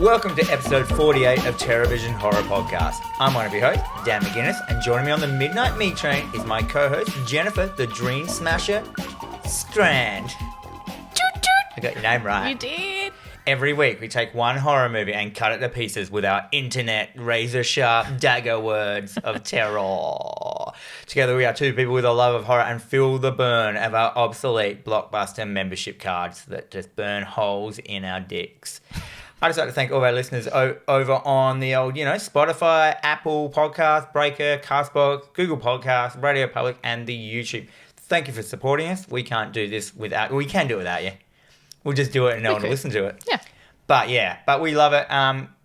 Welcome to episode 48 of TerrorVision Horror Podcast. I'm one of your hosts, Dan McGuinness, and joining me on the Midnight Meat Train is my co-host, Jennifer, the Dream Smasher Strand. Toot toot. I got your name right. You did. Every week we take one horror movie and cut it to pieces with our internet razor-sharp dagger words of terror. Together we are two people with a love of horror and feel the burn of our obsolete Blockbuster membership cards that just burn holes in our dicks. I'd just like to thank all of our listeners over on the old, Spotify, Apple Podcast, Breaker, Castbox, Google Podcast, Radio Public, and the YouTube. Thank you for supporting us. We can't do this without... We can do it without you. We'll just do it and no one will listen to it. Yeah. But we love it.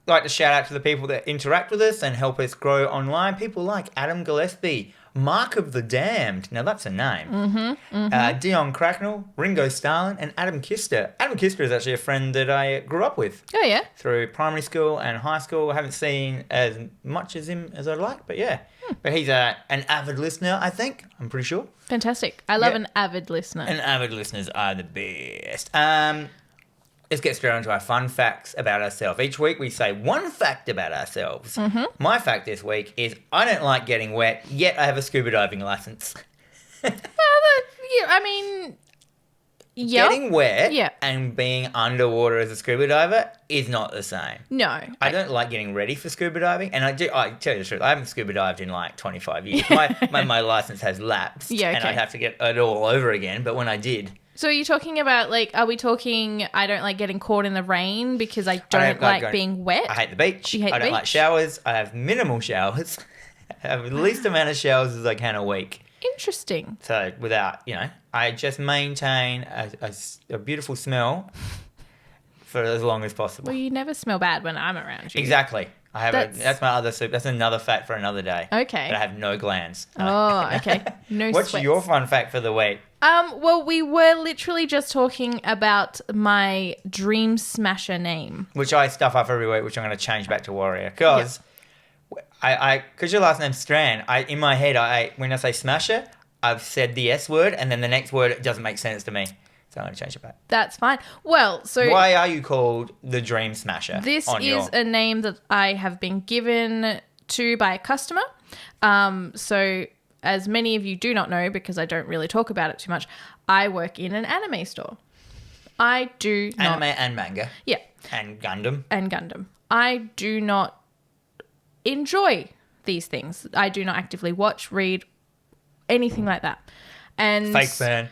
Like to shout out to the people that interact with us and help us grow online. People like Adam Gillespie, Mark of the Damned. Now that's a name. Dion Cracknell, Ringo Starlin, and Adam Kister. Adam Kister is actually a friend that I grew up with. Oh, yeah? Through primary school and high school. I haven't seen as much as him as I'd like, but yeah. But he's an avid listener, I think. I'm pretty sure. Fantastic. I love an avid listener. And avid listeners are the best. Let's get straight into our fun facts about ourselves. Each week we say one fact about ourselves. My fact this week is I don't like getting wet, yet I have a scuba diving license. Getting wet and being underwater as a scuba diver is not the same. No. I don't like getting ready for scuba diving. And I tell you the truth, I haven't scuba dived in like 25 years. My license has lapsed. Yeah, okay. And I'd have to get it all over again. But when I did... So are you talking about, are we talking I don't like getting caught in the rain because I don't like being wet? I hate the beach. You hate I don't like showers. I have minimal showers. I have the least amount of showers as I can a week. Interesting. So without, I just maintain a beautiful smell for as long as possible. Well, you never smell bad when I'm around you. Exactly. That's my other soup. That's another fact for another day. Okay. But I have no glands. Oh, okay. No What's sweats. your fun fact for the week? Well, we were literally just talking about my Dream Smasher name. Which I stuff up every week, which I'm going to change back to Warrior. Because because your last name's Strand, in my head, when I say Smasher, I've said the S word, and then the next word doesn't make sense to me. So I'm going to change it back. That's fine. Well, so... Why are you called the Dream Smasher? This is a name that I have been given to by a customer. So... As many of you do not know, because I don't really talk about it too much, I work in an anime store. I do not... Anime and manga. Yeah. And Gundam. I do not enjoy these things. I do not actively watch, read, anything like that. And fake fan.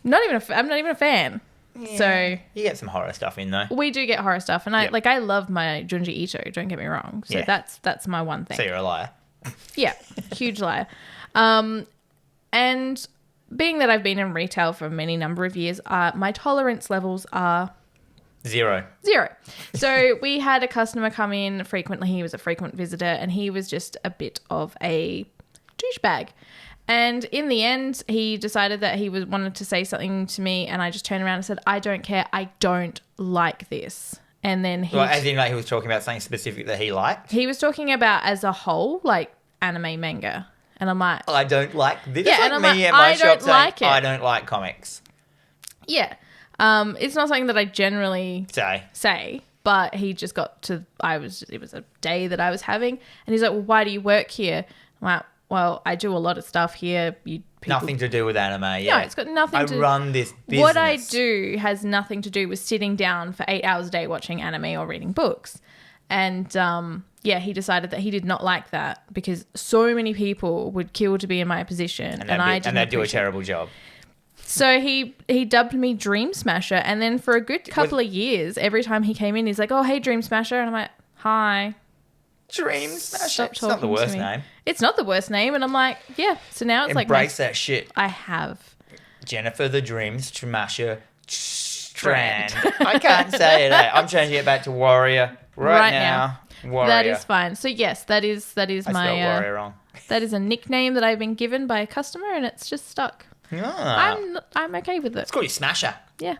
I'm not even a fan. Yeah. So you get some horror stuff in though. We do get horror stuff, and I love my Junji Ito. Don't get me wrong. So that's my one thing. So you're a liar. Yeah, huge liar. And being that I've been in retail for a many number of years, my tolerance levels are... Zero. So we had a customer come in frequently. He was a frequent visitor, and he was just a bit of a douchebag. And in the end, he decided that he wanted to say something to me, and I just turned around and said, I don't care. I don't like this. And then he... Well, as in he was talking about something specific that he liked? He was talking about as a whole, like anime, manga. And I'm like... I don't like this. Yeah, like and I'm me like, at my I shop don't like it. I don't like comics. Yeah. It's not something that I generally say, but he just got to... It was a day that I was having, and he's like, well, why do you work here? I'm like, well, I do a lot of stuff here. Nothing to do with anime, yeah. No, it's got nothing I run this business. What I do has nothing to do with sitting down for 8 hours a day watching anime or reading books. And... he decided that he did not like that because so many people would kill to be in my position, and they'd do a terrible job. So he dubbed me Dream Smasher, and then for a good couple of years, every time he came in, he's like, "Oh, hey, Dream Smasher," and I'm like, "Hi." Dream Smasher. It's not the worst name. It's not the worst name, and I'm like, yeah. So now it's embrace that shit. I have Jennifer the Dream Smasher Strand. I can't say it. I'm changing it back to Warrior right now. Warrior. That is fine. So yes, that is I my spelled Warrior wrong. That is a nickname that I've been given by a customer, and it's just stuck. Ah. I'm okay with it. It's called you Smasher. Yeah.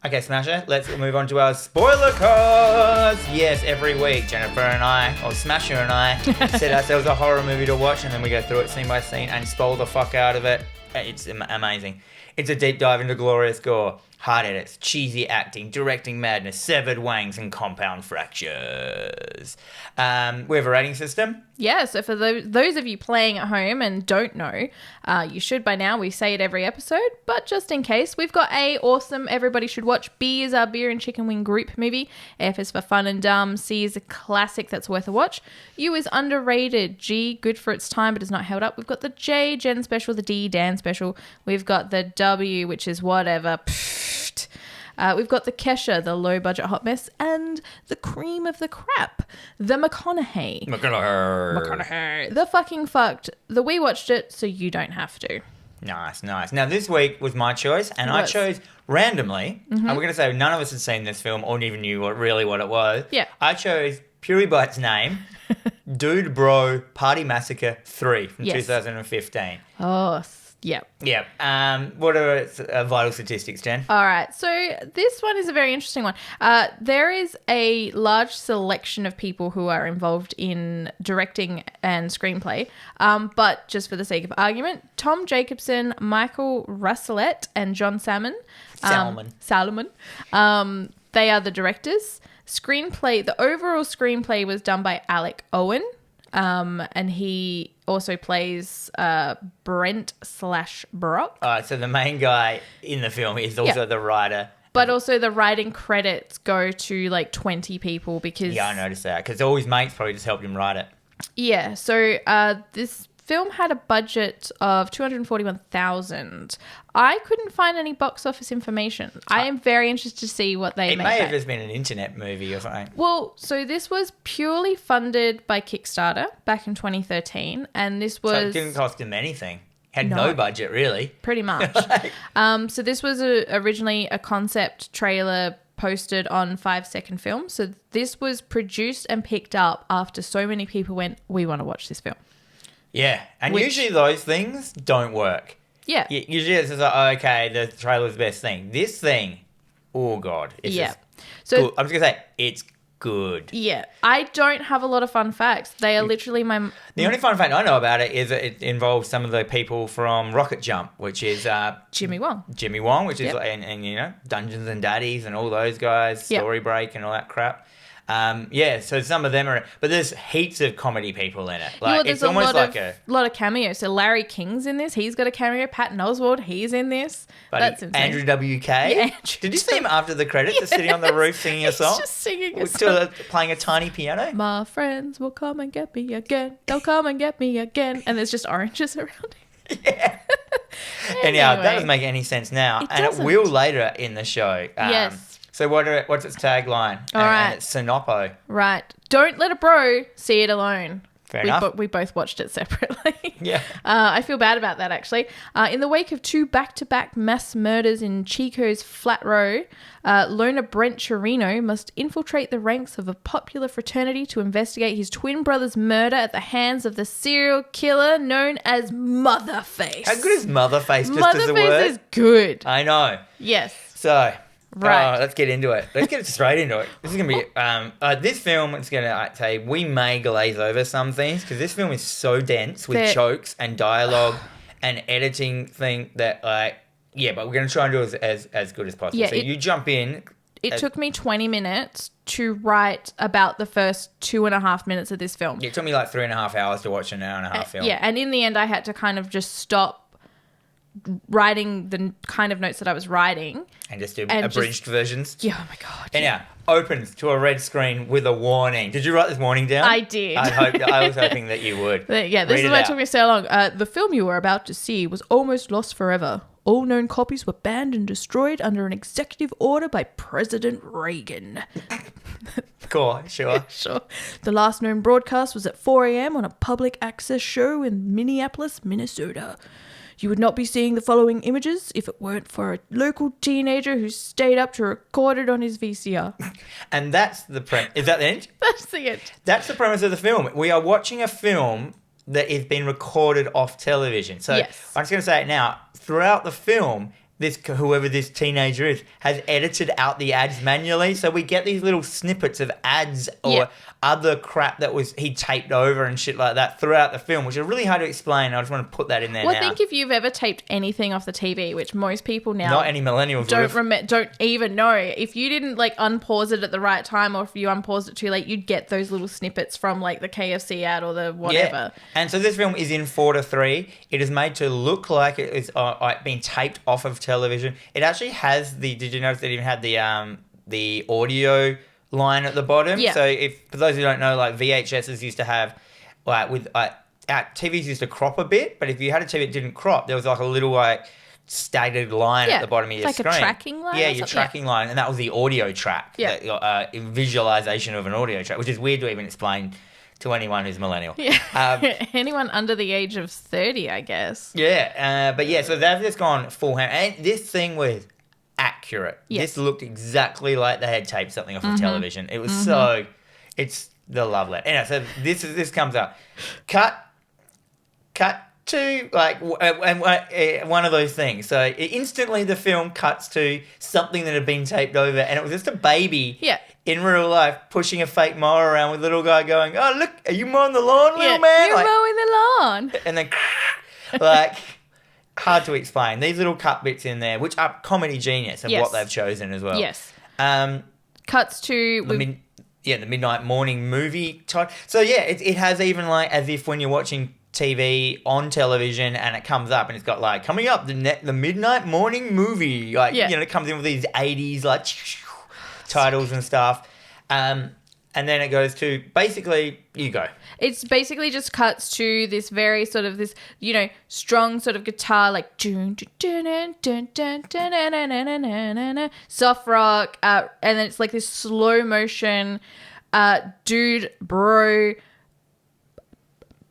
Okay, Smasher, let's move on to our spoiler cast. Yes, every week, Jennifer and I, or Smasher and I, set ourselves a horror movie to watch, and then we go through it scene by scene and spoil the fuck out of it. It's amazing. It's a deep dive into glorious gore, hard edits, cheesy acting, directing madness, severed wangs, and compound fractures. We have a rating system. Yeah, so for those of you playing at home and don't know, you should by now. We say it every episode, but just in case, we've got A, awesome, everybody should watch. B is our beer and chicken wing group movie. F is for fun and dumb. C is a classic that's worth a watch. U is underrated. G, good for its time but is not held up. We've got the J, Jen special. The D, Dan special. We've got the W, which is whatever. We've got the Kesha, the low-budget hot mess, and the cream of the crap, the McConaughey. The fucking fucked. The we watched it, so you don't have to. Nice. Now, this week was my choice, and I chose randomly. And we're going to say none of us had seen this film or even knew what it was. Yeah. I chose Puri by its name, Dude Bro Party Massacre 3 from 2015. Oh, yeah. Yeah. What are its vital statistics, Jen? All right. So this one is a very interesting one. There is a large selection of people who are involved in directing and screenplay. But just for the sake of argument, Tom Jacobson, Michael Russellet, and John Salmon. They are the directors. The overall screenplay was done by Alec Owen. And he also plays Brent/Brock. All right, so the main guy in the film is also the writer. But also the writing credits go to like 20 people because... Yeah, I noticed that. Because all his mates probably just helped him write it. Yeah, so this film had a budget of $241,000. I couldn't find any box office information. I am very interested to see what they made. It may have just been an internet movie or something. Well, so this was purely funded by Kickstarter back in 2013, and this was... So it didn't cost him anything. Had no budget, really. Pretty much. So this was originally a concept trailer posted on 5-second film. So this was produced and picked up after so many people went, we want to watch this film. Yeah, and usually those things don't work. Yeah. Usually it's just like, okay, the trailer's the best thing. This thing, oh God. It's just good. I'm just going to say, it's good. Yeah. I don't have a lot of fun facts. They are literally my... The only fun fact I know about it is that it involves some of the people from Rocket Jump, which is... Jimmy Wong, which is, and you know, Dungeons and Daddies and all those guys, Story Break and all that crap. So some of them are, but there's heaps of comedy people in it. Like it's almost like a lot of cameos. So Larry King's in this. He's got a cameo. Patton Oswalt, he's in this. That's insane. Andrew WK. Yeah, Did you see him after the credits, just sitting on the roof singing a song? He's just singing a still song. Playing a tiny piano. My friends will come and get me again. They'll come and get me again. And there's just oranges around him. Yeah. Anyhow, that doesn't make any sense now, it will later in the show. Yes. So what's its tagline? All right. And it's Sinopo. Right. Don't let a bro see it alone. Fair enough. We both watched it separately. Yeah. I feel bad about that, actually. In the wake of 2 back-to-back mass murders in Chico's flat row, loner Brent Chirino must infiltrate the ranks of a popular fraternity to investigate his twin brother's murder at the hands of the serial killer known as Motherface. How good is Motherface just as a word? Motherface is good. I know. Yes. So... Right. Let's get into it. Let's get straight into it. This is going to be... this film, it's going to say, we may glaze over some things because this film is so dense with chokes and dialogue and editing thing that, but we're going to try and do it as good as possible. Yeah, so you jump in. It took me 20 minutes to write about the first 2.5 minutes of this film. Yeah, it took me like 3.5 hours to watch an hour and a half film. Yeah, and in the end, I had to kind of just stop writing the kind of notes that I was writing. And just do abridged versions. Yeah, oh my God. Anyhow, opens to a red screen with a warning. Did you write this warning down? I did. I was hoping that you would. Yeah, this is why it took me so long. The film you were about to see was almost lost forever. All known copies were banned and destroyed under an executive order by President Reagan. Cool, sure. Sure. The last known broadcast was at 4 a.m. on a public access show in Minneapolis, Minnesota. You would not be seeing the following images if it weren't for a local teenager who stayed up to record it on his VCR. And that's the premise. Is that the end? That's the end. That's the premise of the film. We are watching a film that has been recorded off television. So yes. I'm just going to say it now. Throughout the film, whoever this teenager is has edited out the ads manually, so we get these little snippets of ads or other crap that he taped over and shit like that throughout the film, which are really hard to explain. I just want to put that in there now. Well, I think if you've ever taped anything off the TV, which most people now not any millennials don't even know, if you didn't like unpause it at the right time, or if you unpaused it too late, you'd get those little snippets from like the KFC ad or the whatever. Yeah. And so this film is in 4:3. It is made to look like it is being taped off of television. It actually has did you notice it even had the audio line at the bottom? Yeah. So for those who don't know, like VHSs used to have, like with TVs used to crop a bit, but if you had a TV that didn't crop, there was like a little like staggered line at the bottom of your screen. Like a tracking line? Yeah, your tracking line, and that was the audio track. Yeah. Visualization of an audio track, which is weird to even explain to anyone who's millennial. Yeah. Anyone under the age of 30, I guess. Yeah, but yeah, so they've just gone full hand. And this thing was accurate. Yes. This looked exactly like they had taped something off of television. It was so... It's the love letter. Anyway, so this comes up. Cut to, like, one of those things. So instantly the film cuts to something that had been taped over, and it was just a baby... Yeah. In real life, pushing a fake mower around with a little guy going, "Oh, look, are you mowing the lawn, little man?" You're mowing the lawn. And then, like, hard to explain. These little cut bits in there, which are comedy genius of what they've chosen as well. Yes. Cuts to the midnight morning movie type. So yeah, it has even like as if when you're watching TV on television and it comes up and it's got like coming up the midnight morning movie, like it comes in with these 80s like titles and stuff. And then it goes to basically, you go. It's basically just cuts to this very sort of this, strong sort of guitar, like soft rock, and then it's like this slow motion dude bro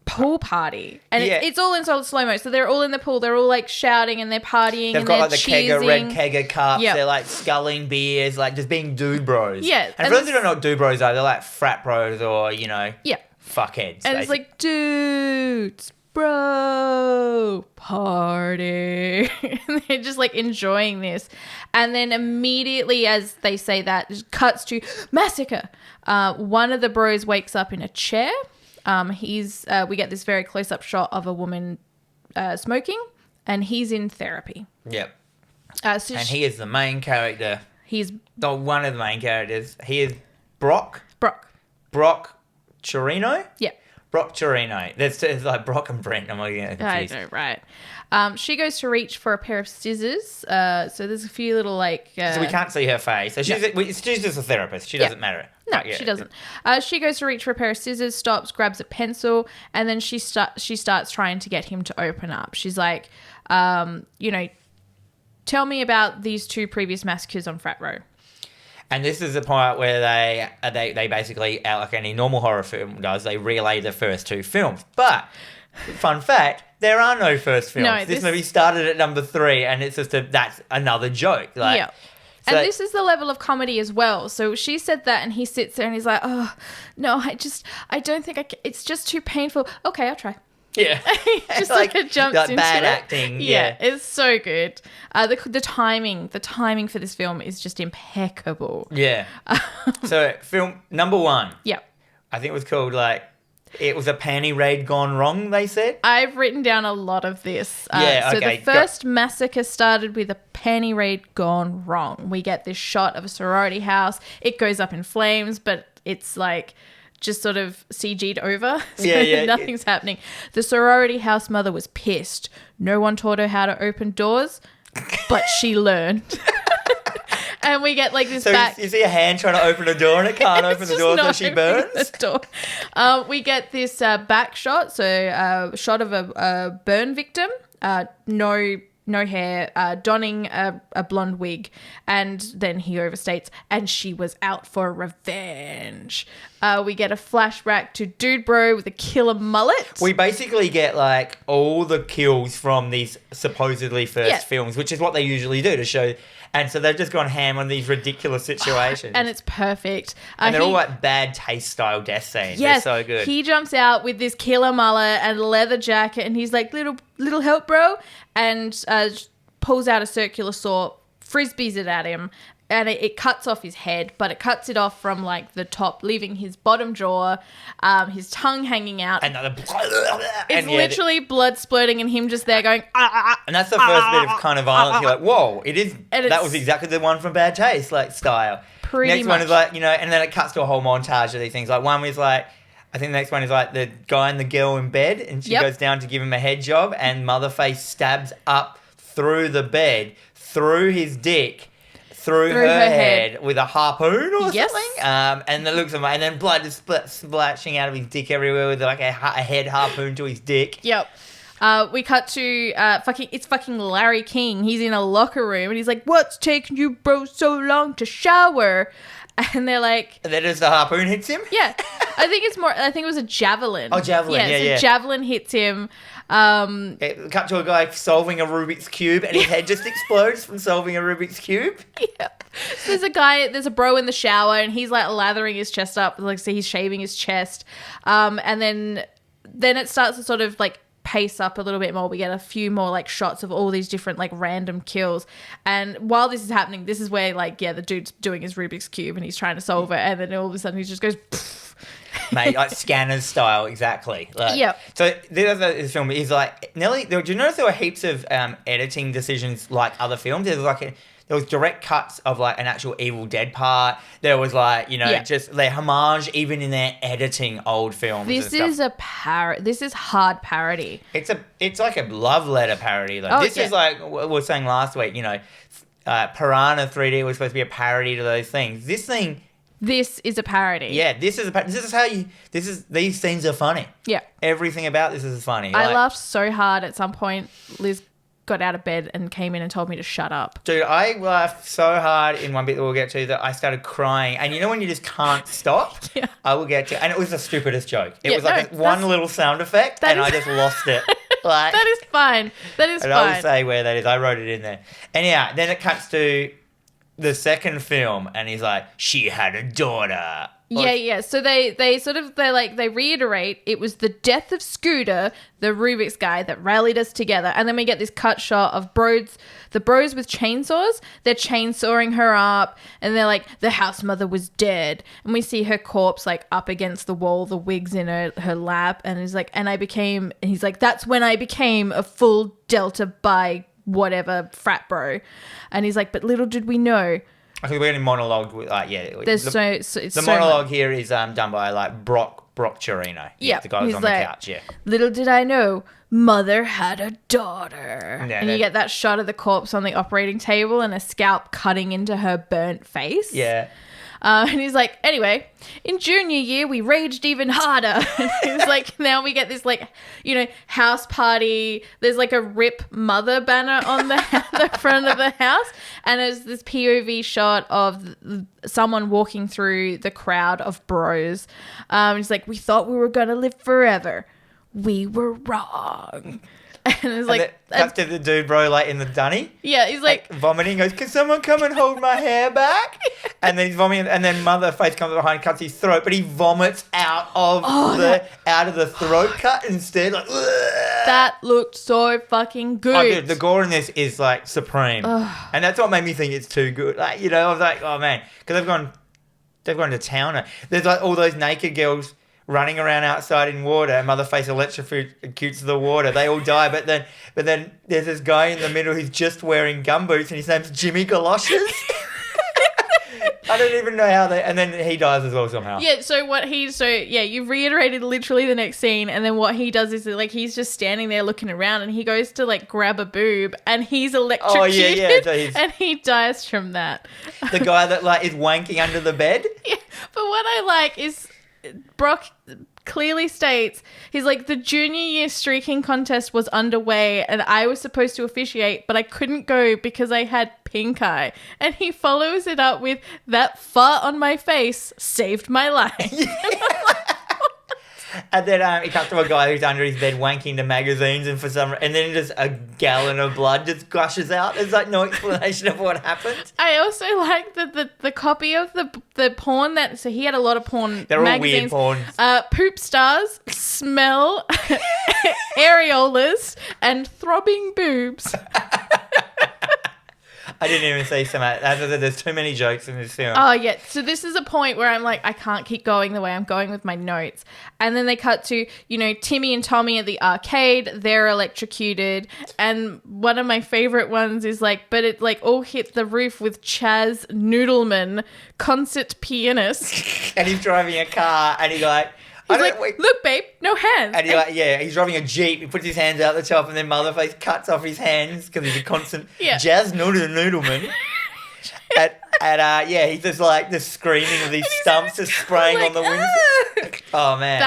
pool party, and it's all in slow mo. So they're all in the pool. They're all like shouting and they're partying. They've and got like cheersing. the red kegger cups. Yep. They're like sculling beers, like just being dude bros. Yeah, and for those who don't know what dude bros are, they're like frat bros or fuckheads. And it's like dudes bro party, and they're just like enjoying this. And then immediately as they say that, it cuts to Massacre. One of the bros wakes up in a chair. We get this very close-up shot of a woman smoking, and he's in therapy. Yep. He is the main character. He's one of the main characters. He is Brock Chirino? Yeah. Brock Chirino. It's like Brock and Brent. I'm getting confused. I know, right. She goes to reach for a pair of scissors. So there's a few little like... so we can't see her face. So she's just a therapist. She doesn't matter. No, she doesn't. She goes to reach for a pair of scissors, stops, grabs a pencil, and then she starts trying to get him to open up. She's like, tell me about these two previous massacres on Frat Row. And this is the part where they basically, like any normal horror film does, they relay the first two films. But, fun fact, there are no first films. No, this movie started at number 3, and it's just that's another joke. Yeah. So, and this is the level of comedy as well. So she said that, and he sits there and he's like, "Oh, no, I don't think it's just too painful. Okay, I'll try." Yeah. Just like jumps like into bad it. acting. Yeah, it's so good. The timing for this film is just impeccable. Yeah. So film number 1. Yeah. I think it was called it was a panty raid gone wrong, they said. I've written down a lot of this. So the first massacre started with a panty raid gone wrong. We get this shot of a sorority house. It goes up in flames, but it's like just sort of CG'd over. So nothing's happening. The sorority house mother was pissed. No one taught her how to open doors, but she learned. And we get like this back. You see a hand trying to open a door and it can't open the door, so she burns? The door. We get this back shot, so shot of a burn victim, no hair, donning a blonde wig, and then he overstates, and she was out for revenge. We get a flashback to Dude Bro with a killer mullet. We basically get like all the kills from these supposedly first films, which is what they usually do to show. And so they've just gone ham on these ridiculous situations. And it's perfect. And they're all like bad taste style death scenes. Yes, they're so good. He jumps out with this killer mullet and leather jacket, and he's like, little help, bro. And pulls out a circular saw, frisbees it at him, and it cuts off his head, but it cuts it off from like the top, leaving his bottom jaw, his tongue hanging out. It's literally blood splurting and him just there going, And that's the first bit of kind of violence. You're like, whoa, it is. That was exactly the one from Bad Taste, like style. Next one is like, and then it cuts to a whole montage of these things. Like one was like, I think the next one is like the guy and the girl in bed, and she goes down to give him a head job, and Motherface stabs up through the bed, through his dick, through her head with a harpoon or something. And it looks amazing. And then blood is splashing out of his dick everywhere with like a head harpoon to his dick. Yep. We cut to it's fucking Larry King. He's in a locker room and he's like, "What's taking you bros so long to shower?" And they're like... And then just the harpoon hits him? Yeah. I think it was a javelin. Oh, javelin. Yeah. Javelin hits him. Cut to a guy solving a Rubik's Cube and his head just explodes from solving a Rubik's Cube. Yeah. So there's a bro in the shower and he's like lathering his chest up. Like, so he's shaving his chest. And then it starts to sort of like pace up a little bit more. We get a few more like shots of all these different like random kills, and while this is happening, this is where like the dude's doing his Rubik's Cube and he's trying to solve it, and then all of a sudden he just goes pfft. Mate, like Scanners style, exactly. Like, so this film is like, Nelly, do you notice there were heaps of editing decisions like other films? There was direct cuts of like an actual Evil Dead part. There was like, just their homage even in their editing old films. This is a This is hard parody. It's like a love letter parody though. This is like what we were saying last week, Piranha 3D was supposed to be a parody to those things. This is a parody. Yeah, these scenes are funny. Yeah. Everything about this is funny. I laughed so hard at some point. Liz got out of bed and came in and told me to shut up. Dude, I laughed so hard in one bit that we'll get to that I started crying. And you know when you just can't stop? Yeah. I will get to. And it was the stupidest joke. It was like one little sound effect and I just lost it. Like, that is fine. And I'll say where that is. I wrote it in there. And yeah, then it cuts to the second film and he's like, she had a daughter. Yeah. So they reiterate it was the death of Scooter, the Rubik's guy, that rallied us together. And then we get this cut shot of the bros with chainsaws. They're chainsawing her up and they're like, the house mother was dead. And we see her corpse like up against the wall, the wig's in her lap. And he's like, he's like, that's when I became a full Delta by whatever frat bro. And he's like, but little did we know. I think we're going to monologue with, the monologue here is done by like Brock Chirino. Yeah, the guy who's on the couch. Yeah. Little did I know, mother had a daughter. Yeah, and you get that shot of the corpse on the operating table and a scalp cutting into her burnt face. Yeah. And he's like, anyway, in junior year, we raged even harder. He's like, now we get this like, house party. There's like a RIP mother banner on the front of the house. And there's this POV shot of someone walking through the crowd of bros. He's like, we thought we were going to live forever. We were wrong. And it's like... Cuts to the dude, bro, like in the dunny. Yeah, he's like... vomiting. Goes, can someone come and hold my hair back? And then he's vomiting. And then Motherface comes behind, cuts his throat. But he vomits out of the throat cut instead. Like, that looked so fucking good. Oh, dude, the gore in this is like supreme. And that's what made me think it's too good. Like, I was like, oh man. Because they've gone to town. There's like all those naked girls running around outside in water, and Motherface electrocutes the water. They all die, but then there's this guy in the middle who's just wearing gumboots, and his name's Jimmy Galoshes. I don't even know how and then he dies as well somehow. Yeah, you've reiterated literally the next scene, and then what he does is like he's just standing there looking around, and he goes to like grab a boob, and he's electrocuted. Oh yeah. And he dies from that. The guy that like is wanking under the bed. Yeah, but what I like is Brock clearly states, he's like, the junior year streaking contest was underway and I was supposed to officiate, but I couldn't go because I had pink eye. And he follows it up with, that fart on my face saved my life. And then he comes to a guy who's under his bed wanking to magazines, and then just a gallon of blood just gushes out. There's like no explanation of what happened. I also like that the copy of the porn so he had a lot of porn. They're magazines. all weird porns. Poop stars, smell, areolas, and throbbing boobs. I didn't even see some. There's too many jokes in this film. Oh, yeah. So this is a point where I'm like, I can't keep going the way I'm going with my notes. And then they cut to, Timmy and Tommy at the arcade. They're electrocuted. And one of my favorite ones is like, but it like all hit the roof with Chaz Noodleman, concert pianist. And he's driving a car and he's like... He's like, look, babe, no hands. And he's driving a Jeep. He puts his hands out the top and then Motherface cuts off his hands because he's a constant jazz noodleman. He's just like the screaming of these stumps just spraying on the windshield. Oh, man.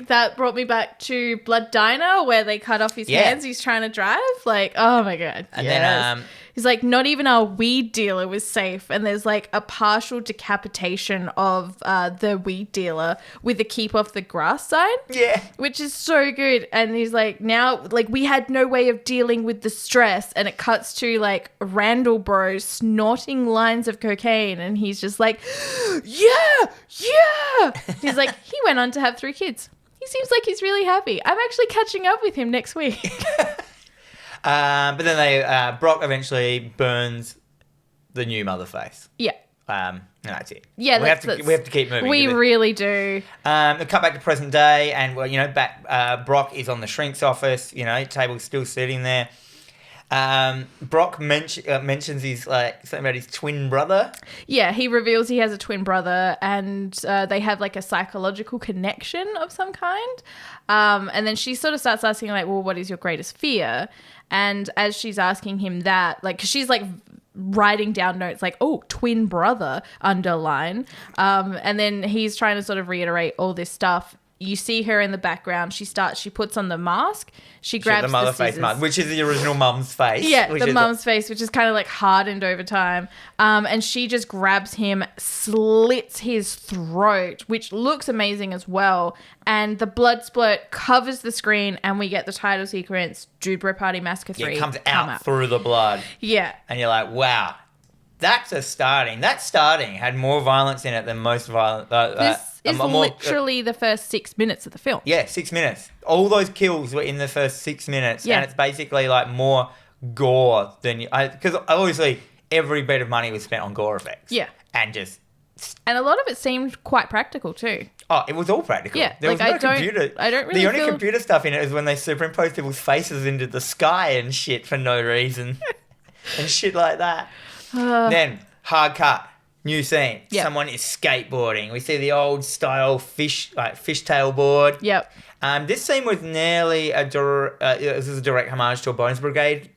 That brought me back to Blood Diner where they cut off his hands. He's trying to drive. Like, oh, my God. And then... He's like, not even our weed dealer was safe. And there's like a partial decapitation of the weed dealer with the keep off the grass sign. Yeah. Which is so good. And he's like, now, like, we had no way of dealing with the stress. And it cuts to like Randall Bro snorting lines of cocaine. And he's just like, yeah. He's like, he went on to have 3 kids. He seems like he's really happy. I'm actually catching up with him next week. But then Brock eventually burns the new Motherface. Yeah. And that's it. Yeah, we have to keep moving. We really do. We cut back to present day, and Brock is on the shrink's office. Table's still sitting there. Brock mentions his something about his twin brother. Yeah, he reveals he has a twin brother, and they have like a psychological connection of some kind. And then she sort of starts asking like, "Well, what is your greatest fear?" And as she's asking him that, like, 'cause she's like writing down notes like, "Oh, twin brother," underline. And then he's trying to sort of reiterate all this stuff. You see her in the background. She puts on the mask. She grabs the Motherface mask, which is the original mum's face. Yeah, the mum's face, which is kind of like hardened over time. And she just grabs him, slits his throat, which looks amazing as well. And the blood splurt covers the screen, and we get the title sequence, Jude Bro Party Massacre 3. It comes out through the blood. Yeah. And you're like, wow, that's a starting. That starting had more violence in it than most violent. This is literally the first 6 minutes of the film. Yeah, 6 minutes. All those kills were in the first 6 minutes. Yeah. And it's basically like more gore than... Because obviously every bit of money was spent on gore effects. Yeah. And a lot of it seemed quite practical too. Oh, it was all practical. Yeah. There was no computer. I don't really The only computer stuff in it is when they superimposed people's faces into the sky and shit for no reason. And shit like that. Then, hard cut. New scene. Yep. Someone is skateboarding. We see the old style fishtail board. Yep. This scene was nearly this is a direct homage to a Bones Brigade,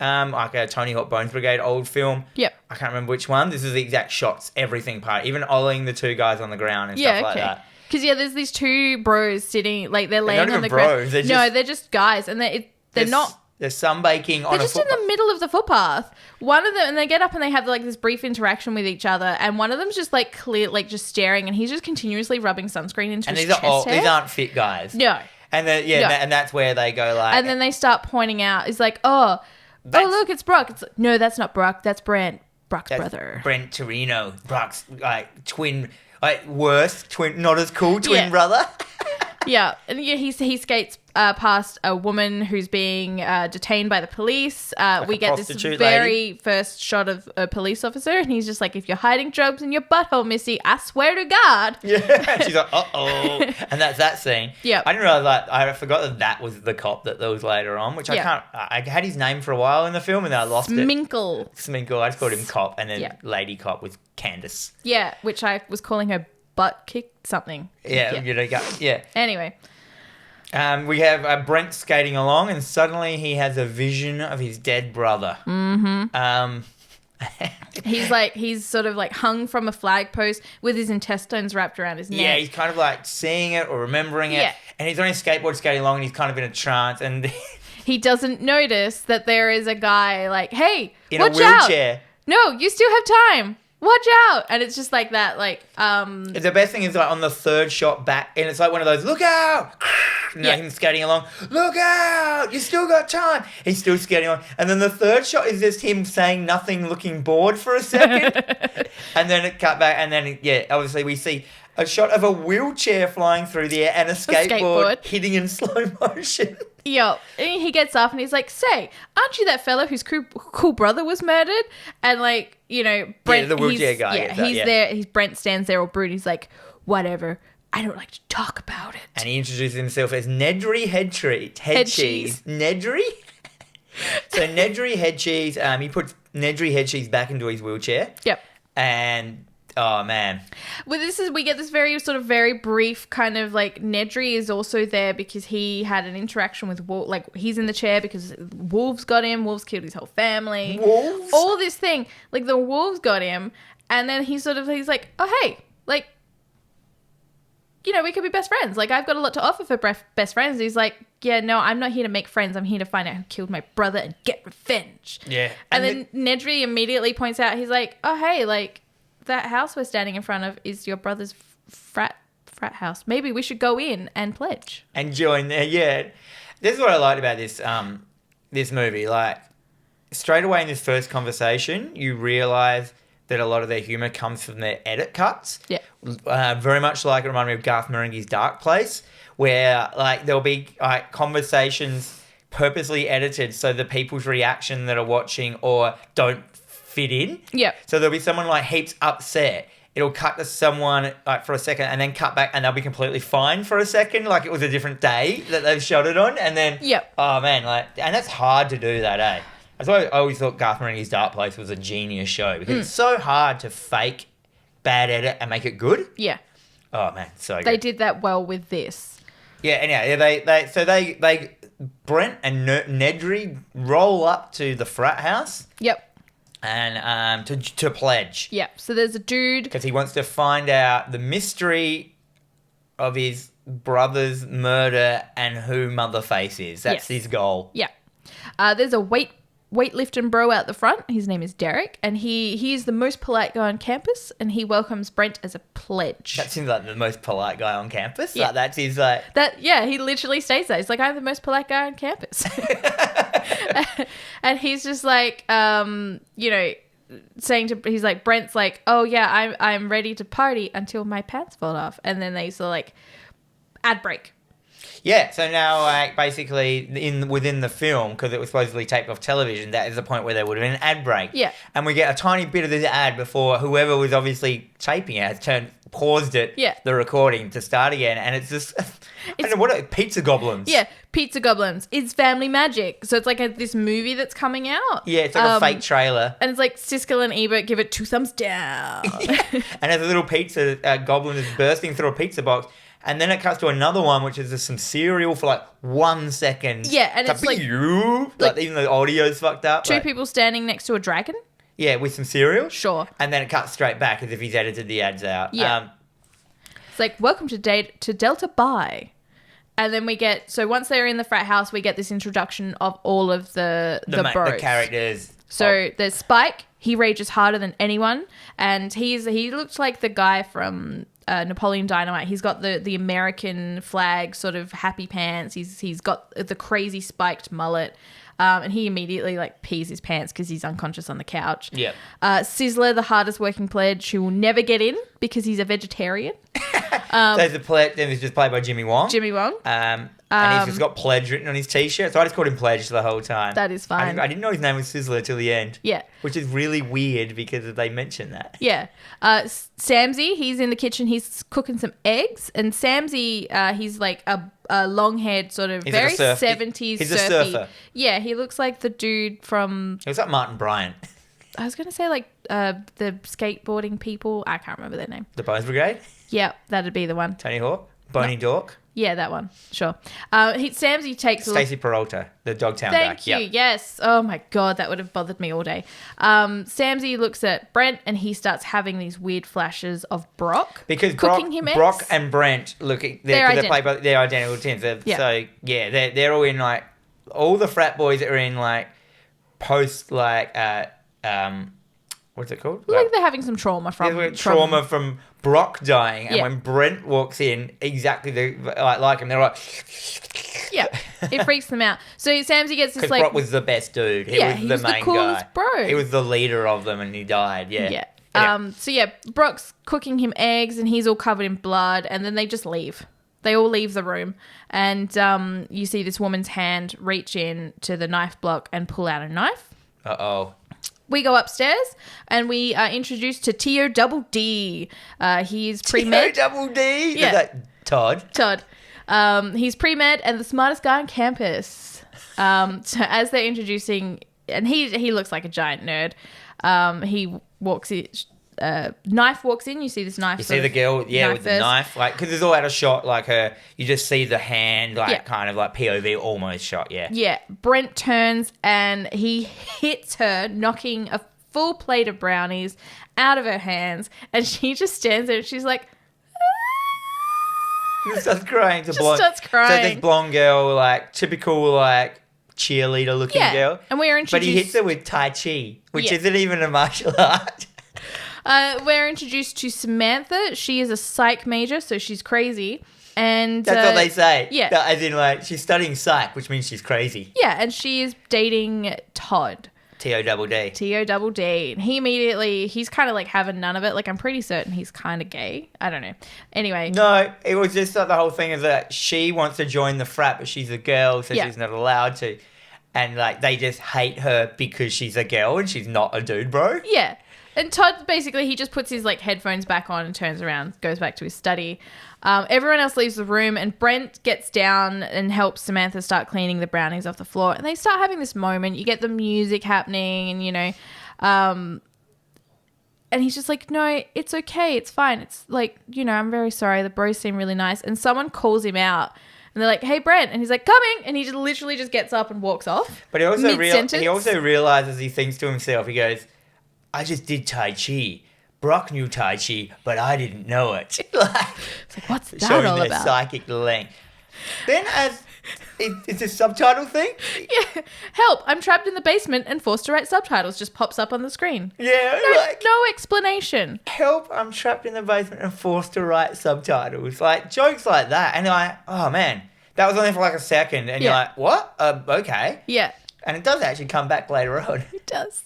like a Tony Hawk Bones Brigade old film. Yep. I can't remember which one. This is the exact shots, everything part, even ollieing the 2 guys on the ground and stuff like that. Because there's these 2 bros sitting, like they're laying on the ground. They're just guys, and they're not. They're sunbaking on a footpath. They're just in the middle of the footpath. One of them, and they get up and they have like this brief interaction with each other, and one of them's just like just staring, and he's just continuously rubbing sunscreen into his chest hair. These aren't fit guys. No. And and that's where they go like... And then they start pointing out, it's like, oh look, it's Brock. It's like, no, that's not Brock. That's Brent. Brock's brother. Brent Torino. Brock's twin, worse, twin, not as cool twin brother. Yeah, and he skates past a woman who's being detained by the police. We get this very first shot of a police officer, and he's just like, "If you're hiding drugs in your butthole, Missy, I swear to God." Yeah, and she's like, "Uh-oh," and that's that scene. Yeah, I didn't realize that. I forgot that was the cop that was later on, which I can't. I had his name for a while in the film, and then I lost Sminkle. it. Sminkle. I just called him Cop, and then Lady Cop was Candace. Yeah, which I was calling her butt kick something. Yeah. Anyway. We have Brent skating along, and suddenly he has a vision of his dead brother. Mm-hmm. He's sort of like hung from a flagpost with his intestines wrapped around his neck. Yeah, he's kind of like seeing it or remembering it. And he's on his skateboard skating along, and he's kind of in a trance. And he doesn't notice that there is a guy like, hey, in watch a wheelchair. Out. No, you still have time. Watch out. And it's just like that, like... The best thing is like on the 3rd shot back, and it's like one of those, look out! Him skating along, look out! You still got time! He's still skating on. And then the 3rd shot is just him saying nothing, looking bored for a second. And then it cut back, and then, obviously we see a shot of a wheelchair flying through the air and a skateboard hitting in slow motion. Yo, and he gets up and he's like, "Say, aren't you that fella whose cool brother was murdered?" And like, you know, Brent, the wheelchair guy. Yeah, he's there. Brent stands there all brooding. He's like, "Whatever. I don't like to talk about it." And he introduces himself as Nedry Head Cheese. Nedry? So Nedry Head Cheese, he puts Nedry Head Cheese back into his wheelchair. Yep. And, oh, man. Well, we get this very brief kind of like Nedry is also there because he had an interaction with Wolf. Like he's in the chair because wolves got him. Wolves killed his whole family. Wolves? All this thing. Like the wolves got him. And then he's like, "Oh, hey, like, you know, we could be best friends. Like, I've got a lot to offer for best friends." And he's like, "Yeah, no, I'm not here to make friends. I'm here to find out who killed my brother and get revenge." Yeah. And then Nedry immediately points out, he's like, "Oh, hey, like, that house we're standing in front of is your brother's frat house. Maybe we should go in and pledge." And join there, yeah. This is what I liked about this movie. Like, straight away in this first conversation, you realise that a lot of their humour comes from their edit cuts. Yeah. Very much like it reminded me of Garth Marenghi's Dark Place, where like there'll be like conversations purposely edited so the people's reaction that are watching or don't fit in. Yeah. So there'll be someone like heaps upset. It'll cut to someone like for a second and then cut back and they'll be completely fine for a second, like it was a different day that they've shot it on, and then oh man, like, and that's hard to do that, eh? That's why I always thought Garth Marenghi's Dark Place was a genius show because it's so hard to fake bad edit and make it good. Yeah. Oh man, so good. They did that well with this. Yeah, anyway, they Brent and Nedry roll up to the frat house. Yep. And to pledge. Yep. So there's a dude because he wants to find out the mystery of his brother's murder and who Motherface is. That's his goal. Yeah. There's a weightlifting bro out the front. His name is Derek, and he is the most polite guy on campus, and he welcomes Brent as a pledge. That seems like the most polite guy on campus. Yeah. Like that's his like that. Yeah, he literally states that. He's like, "I'm the most polite guy on campus," and he's just like, you know, he's like, Brent's like, "Oh yeah, I'm ready to party until my pants fall off," and then they sort of like ad break. Yeah, so now basically within the film, because it was supposedly taped off television, that is the point where there would have been an ad break. Yeah. And we get a tiny bit of this ad before whoever was obviously taping it has paused it, the recording to start again, and it's just, I don't know, what are Pizza Goblins? Yeah, Pizza Goblins. It's family magic. So it's like this movie that's coming out. Yeah, it's like a fake trailer. And it's like Siskel and Ebert give it 2 thumbs down. And as a little pizza goblin is bursting through a pizza box, and then it cuts to another one, which is just some cereal for like 1 second. Yeah, and it's like even the audio's fucked up. Two people standing next to a dragon. Yeah, with some cereal. Sure. And then it cuts straight back as if he's edited the ads out. Yeah. It's like, "Welcome to Delta Bi." And then we get, so once they're in the frat house, we get this introduction of all of the bros. The characters. So there's Spike. He rages harder than anyone. And he looks like the guy from Napoleon Dynamite. He's got the American flag sort of happy pants. He's got the crazy spiked mullet. And he immediately like pees his pants because he's unconscious on the couch. Yeah. Sizzler, the hardest working pledge, who will never get in because he's a vegetarian. So he's the pledge, and he's just played by Jimmy Wong. And he's just got pledge written on his t-shirt. So I just called him Pledge the whole time. That is fine. I didn't know his name was Sizzler till the end. Yeah. Which is really weird because they mentioned that. Yeah. Samsy, he's in the kitchen. He's cooking some eggs. And Samsy, he's like a long-haired sort of very like 70s He's surfy. a surfer. Yeah, he looks like the dude from... He looks like Martin Bryant. I was going to say like the skateboarding people. I can't remember their name. The Bones Brigade? Yeah, that'd be the one. Tony Hawk? Boney Dork? Yeah, that one. Sure. Samsy takes... Stacey Peralta, the Dogtown guy. Thank you. Yep. Yes. Oh my God, that would have bothered me all day. Samsy looks at Brent and he starts having these weird flashes of Brock. Because cooking him Brock eggs. and Brent they're identical twins. So yeah, they're all in like all the frat boys are in like post like what's it called? Like they're having some trauma from Brock dying, and when Brent walks in, exactly like him, they're like, yeah, it freaks them out. So Samsy gets this because like Brock was the best dude. He was the main coolest guy. Bro. He was the leader of them, and he died. Yeah. So Brock's cooking him eggs, and he's all covered in blood, and then they just leave. They all leave the room, and you see this woman's hand reach in to the knife block and pull out a knife. Uh-oh. We go upstairs, and we are introduced to T.O.D.D. He's pre-med. T.O.D.D.? Yeah. Is that Todd? He's pre-med and the smartest guy on campus. So as they're introducing, and he looks like a giant nerd. He walks in. Knife walks in. You see this knife. You see the girl, with the knife, like, because it's all out of shot, like you just see the hand, like, kind of like POV almost shot, yeah. Yeah. Brent turns and he hits her, knocking a full plate of brownies out of her hands, and she just stands there and she's like, She starts crying. starts crying. So this blonde girl, like, typical, like, cheerleader looking girl. And we're introduced. But he hits her with Tai Chi, which isn't even a martial art. We're introduced to Samantha. She is a psych major, so she's crazy. And that's what they say. Yeah. As in, like, she's studying psych, which means she's crazy. Yeah, and she is dating Todd. T.O.D.D. T.O.D.D. And he's kind of like having none of it. Like, I'm pretty certain he's kind of gay. I don't know. Anyway. No, it was just like the whole thing is that she wants to join the frat, but she's a girl, so she's not allowed to. And, like, they just hate her because she's a girl and she's not a dude, bro. Yeah. And Todd, basically, he just puts his, like, headphones back on and turns around, goes back to his study. Everyone else leaves the room, and Brent gets down and helps Samantha start cleaning the brownies off the floor. And they start having this moment. You get the music happening and, you know, and he's just like, no, it's okay. It's fine. It's like, you know, I'm very sorry. The bros seem really nice. And someone calls him out. And they're like, hey, Brent. And he's like, coming. And he just literally just gets up and walks off. But he also realizes, he thinks to himself, he goes, I just did Tai Chi. Brock knew Tai Chi, but I didn't know it. It's like, what's that showing all their about? Psychic link. Then it's a subtitle thing? Yeah. Help, I'm trapped in the basement and forced to write subtitles. Just pops up on the screen. Yeah. No explanation. Help, I'm trapped in the basement and forced to write subtitles. Like, jokes like that. And you're like, oh, man. That was only for like a second. And you're like, what? Okay. Yeah. And it does actually come back later on. It does.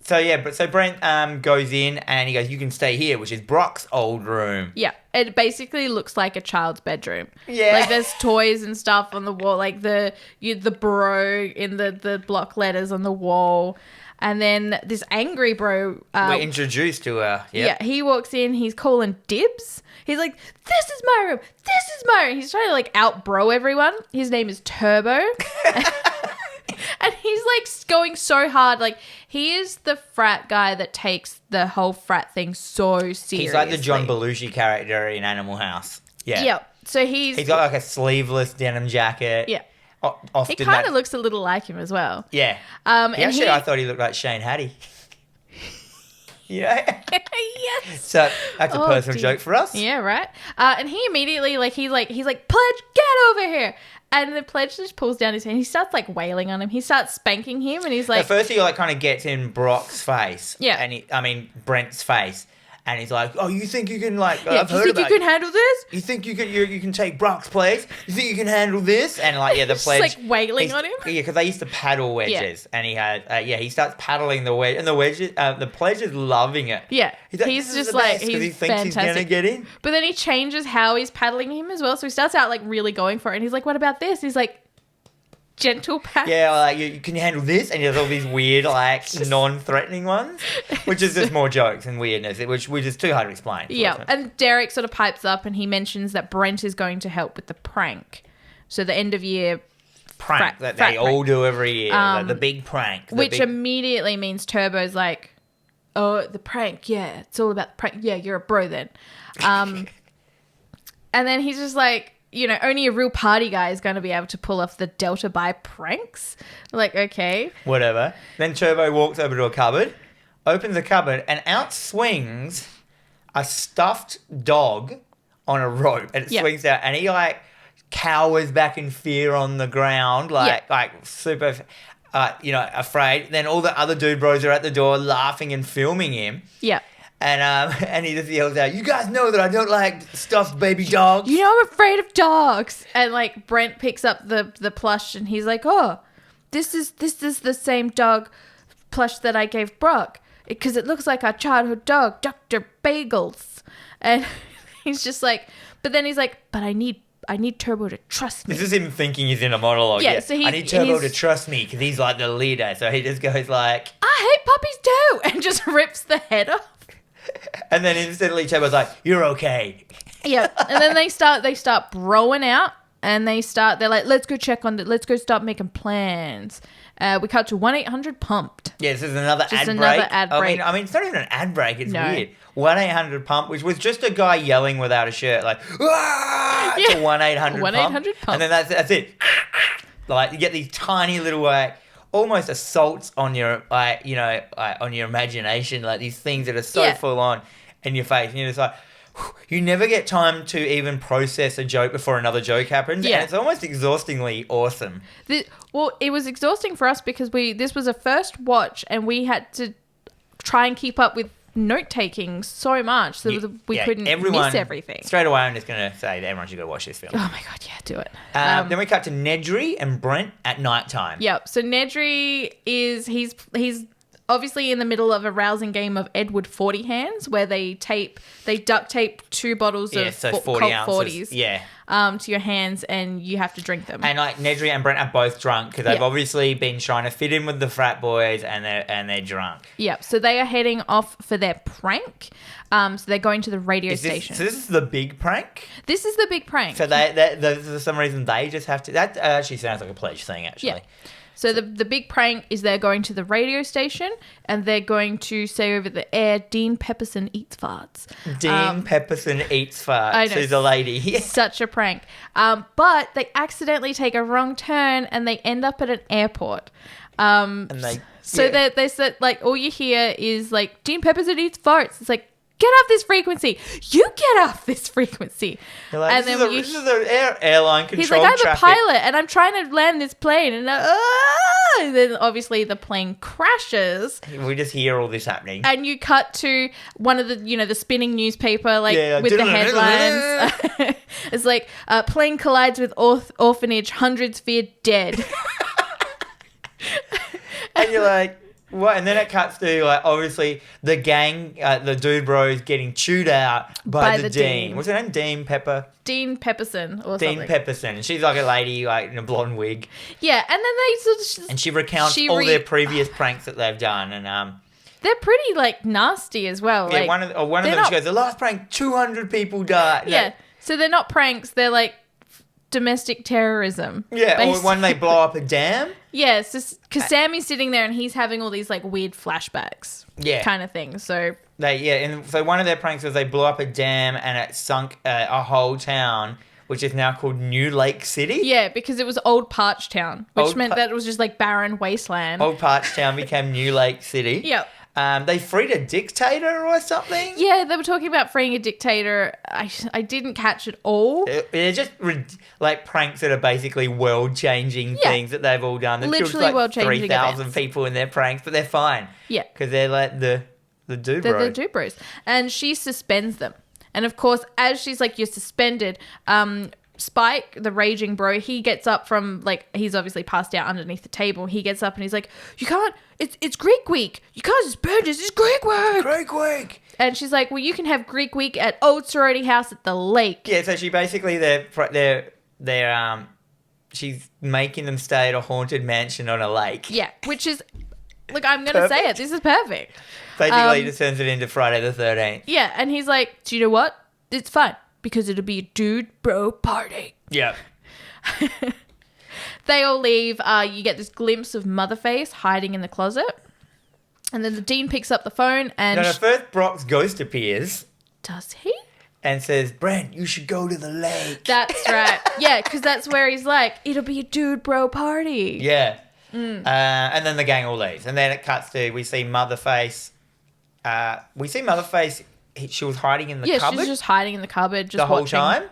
So Brent goes in and he goes, you can stay here, which is Brock's old room. Yeah. It basically looks like a child's bedroom. Yeah. Like, there's toys and stuff on the wall, like the bro in the block letters on the wall. And then this angry bro. We're introduced to her. Yep. Yeah. He walks in, he's calling dibs. He's like, this is my room. This is my room. He's trying to, like, out-bro everyone. His name is Turbo. And he's, like, going so hard. Like, he is the frat guy that takes the whole frat thing so seriously. He's like the John Belushi character in Animal House. Yeah. Yeah. So he's got, like, a sleeveless denim jacket. Yeah. Often he kind of looks a little like him as well. Yeah. I thought he looked like Shane Hattie. Yeah. Yes. So that's a personal joke for us. Yeah, right. And he immediately, he's like, Pledge, get over here. And the Pledge just pulls down his hand. He starts, like, wailing on him. He starts spanking him, and he's like... At first, he, like, kind of gets in Brock's face. Yeah. And Brent's face. And he's like, oh, you think you can, like... Yeah, I've heard you think you can handle this? You think you can take Brock's place? You think you can handle this? And, like, yeah, the Pledge... just, like, wailing on him? Yeah, because they used to paddle wedges. Yeah. And he had... he starts paddling the wedge. And the wedges... the Pledge is loving it. Yeah. He's just, like... He's he thinks fantastic. he's going to get in. But then he changes how he's paddling him as well. So he starts out, like, really going for it. And he's like, what about this? He's like... gentle pat. Yeah, like, can you handle this? And he has all these weird, like, non-threatening ones, which is just more jokes and weirdness, which is too hard to explain. Yeah, and Derek sort of pipes up and he mentions that Brent is going to help with the prank. So the end of year prank that they all do every year, the big prank. Immediately means Turbo's like, oh, the prank, yeah, it's all about the prank. Yeah, you're a bro then. And then he's just like, you know, only a real party guy is going to be able to pull off the Delta Buy pranks. Like, okay. Whatever. Then Turbo walks over to a cupboard, opens the cupboard, and out swings a stuffed dog on a rope. And it swings out, and he, like, cowers back in fear on the ground, like super, afraid. Then all the other dude bros are at the door laughing and filming him. Yeah. And he just yells out, you guys know that I don't like stuffed baby dogs. You know I'm afraid of dogs. And, like, Brent picks up the plush and he's like, oh, this is the same dog plush that I gave Brock. Because it looks like our childhood dog, Dr. Bagels. And he's just like, But then he's like, but I need Turbo to trust me. This is him thinking he's in a monologue. Yeah, so I need Turbo to trust me because he's like the leader. So he just goes like, I hate puppies too, and just rips the head off. and then instantly Turbo's like, you're okay. Yeah, and then they start broing out, and they're like, let's go start making plans. We cut to 1-800-PUMPED. Yeah, this is another ad break. Another ad break. I mean, it's not even an ad break. It's weird. 1-800-PUMP, which was just a guy yelling without a shirt, like, "Ah!" to 1-800-PUMP. 1-800-PUMP. And then that's it. Like, you get these tiny little, like, almost assaults on your, like, you know, like, on your imagination, like these things that are so full on in your face. And you're just like, you never get time to even process a joke before another joke happens. Yeah. And it's almost exhaustingly awesome. Well, it was exhausting for us because this was a first watch and we had to try and keep up with note-taking so much so we couldn't miss everything. Straight away, I'm just going to say that everyone should go watch this film. Oh, my God, yeah, do it. Then we cut to Nedry and Brent at nighttime. Yep. So Nedry is... He's obviously in the middle of a rousing game of Edward 40 hands where they duct tape 2 bottles of 40 ounces. 40s to your hands and you have to drink them. And like Nedry and Brent are both drunk because they've obviously been trying to fit in with the frat boys and they're drunk. Yep. So they are heading off for their prank. So they're going to the radio station. So this is the big prank? This is the big prank. So they for some reason they just have to... That actually sounds like a pledge thing, actually. Yeah. So the big prank is they're going to the radio station and they're going to say over the air, Dean Pepperson eats farts. Dean Pepperson eats farts. I know. Who's a lady. Such a prank. But they accidentally take a wrong turn and they end up at an airport. They said, like, all you hear is, like, Dean Pepperson eats farts. It's like, get off this frequency. You get off this frequency. Like, and this is an airline control He's like, I'm traffic. a pilot and I'm trying to land this plane. And then obviously the plane crashes. We just hear all this happening. And you cut to one of the, the spinning newspaper, with the headlines. It's like, plane collides with orphanage, hundreds feared dead. And you're like... What? And then it cuts to, like, obviously the gang, the dude bros getting chewed out by the Dean. What's her name? Dean Pepperson or Dean something. Pepperson. And she's like a lady, like, in a blonde wig. Yeah, and then they sort of... And she recounts all their previous pranks that they've done. And they're pretty, like, nasty as well. Yeah, like, one of them, she goes, the last prank, 200 people died. Yeah, so they're not pranks. They're, like, domestic terrorism. Yeah, or when they blow up a dam. Yeah, because Sammy's sitting there and he's having all these, like, weird flashbacks. Yeah. Kind of thing, so... And so one of their pranks was they blew up a dam and it sunk a whole town, which is now called New Lake City. Yeah, because it was Old Parch Town, which meant that it was just, like, barren wasteland. Old Parch Town became New Lake City. Yep. They freed a dictator or something? Yeah, they were talking about freeing a dictator. I didn't catch it all. They're just like pranks that are basically world-changing things that they've all done. They've literally killed, like, world-changing 3,000 people in their pranks, but they're fine. Yeah. Because they're like the dude bros. They're the dude bros. And she suspends them. And of course, as she's like, you're suspended, Spike, the raging bro, he gets up from, like, he's obviously passed out underneath the table. He gets up and he's like, you can't, it's Greek week. You can't suspend us, it's Greek week. Greek week. And she's like, well, you can have Greek week at Old Sorority House at the lake. Yeah, so she basically, she's making them stay at a haunted mansion on a lake. Yeah, which is, look, I'm going to say it, this is perfect. Basically, just turns it into Friday the 13th. Yeah, and he's like, do you know what? It's fine. Because it'll be a dude bro party. Yeah. They all leave. You get this glimpse of Motherface hiding in the closet. And then the Dean picks up the phone and... No, first Brock's ghost appears. Does he? And says, Brent, you should go to the lake. That's right. Yeah, because that's where he's like, it'll be a dude bro party. Yeah. And then the gang all leaves. And then it cuts to, we see Motherface. She was hiding in the cupboard. Yeah, she's just hiding in the cupboard, just the whole watching. time.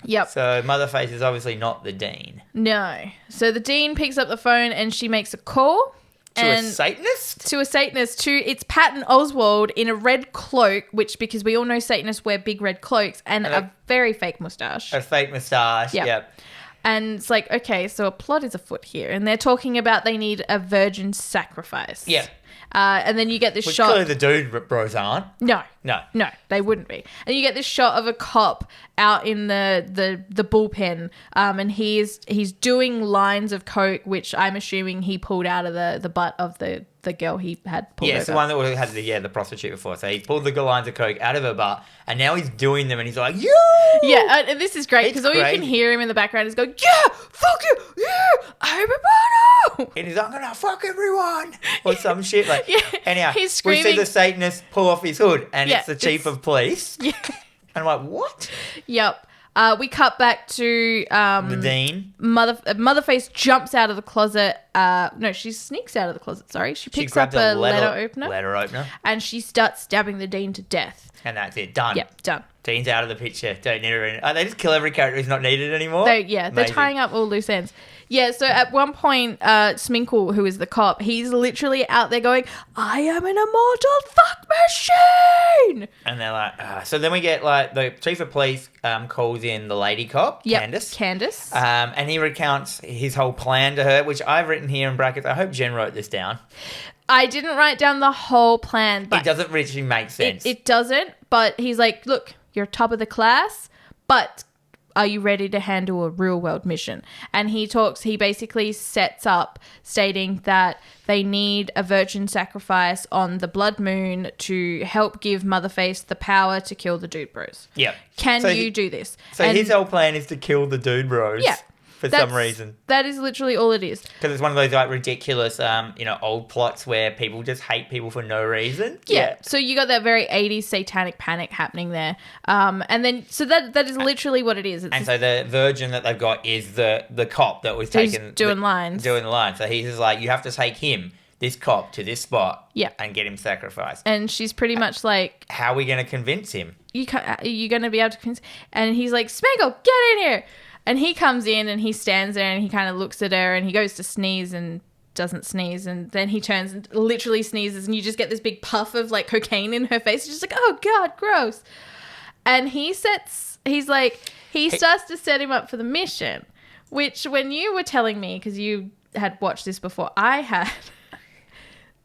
Yep. So Motherface is obviously not the Dean. No. So the Dean picks up the phone and she makes a call. To a Satanist? To a Satanist. It's Patton Oswalt in a red cloak, which, because we all know Satanists wear big red cloaks, and a very fake moustache. A fake moustache, yep. And it's like, okay, so a plot is afoot here. And they're talking about they need a virgin sacrifice. Yeah. And then you get this Which shot. clearly the dude bros aren't. No, No. they wouldn't be. And you get this shot of a cop out in the bullpen, and he's doing lines of coke, which I'm assuming he pulled out of the butt of the girl he had pulled over. Yeah, it's the one that had the prostitute before. So he pulled the lines of coke out of her butt, and now he's doing them, and he's like, "Yeah, yeah." And this is great It's because all you can crazy. hear him in the background is go, "Yeah, fuck you, yeah, I'm a Bono." And he's like, I'm gonna fuck everyone or some shit like. Yeah, Anyhow, he's we screaming. see the Satanist pull off his hood, and Yeah, it's the chief it's- of police. Yeah. And I'm like, what? Yep. We cut back to The dean. Motherface jumps out of the closet. No, she sneaks out of the closet. Sorry, she picks up grabbed a letter opener. Letter opener, And she starts stabbing the dean to death. and that's it. Done. Yep, done. Dean's out of the picture. Don't need her in. They just kill every character who's not needed anymore. They're Amazing. tying up all loose ends. Yeah, so at one point, Sminkle, who is the cop, he's literally out there going, I am an immortal fuck machine! And they're like, so then we get like the chief of police calls in the lady cop, Yep, Candace. Candace. And he recounts his whole plan to her, which I've written here in brackets. I hope Jen wrote this down. I didn't write down the whole plan, but It doesn't really make sense. It doesn't, but he's like, look, you're top of the class, but are you ready to handle a real world mission? And he basically sets up stating that they need a virgin sacrifice on the blood moon to help give Motherface the power to kill the dude bros. Yep. Can So you do this? So And his whole plan is to kill the dude bros. Yeah. For some reason. That is literally all it is. Because it's one of those like ridiculous, old plots where people just hate people for no reason. Yeah. So you got that very 80s satanic panic happening there. And then, so that is literally what it is. It's And so the virgin that they've got is the cop that was Who's taken doing lines. Doing the line. So he's just like, you have to take him, this cop, to this spot. Yeah. And get him sacrificed. and she's pretty much like, How are we going to convince him? you're going to be able to convince. And he's like, Spangle, get in here. And he comes in and he stands there and he kind of looks at her and he goes to sneeze and doesn't sneeze. And then he turns and literally sneezes and you just get this big puff of like cocaine in her face. She's just like, oh God, gross. And he starts to set him up for the mission, which when you were telling me, because you had watched this before I had,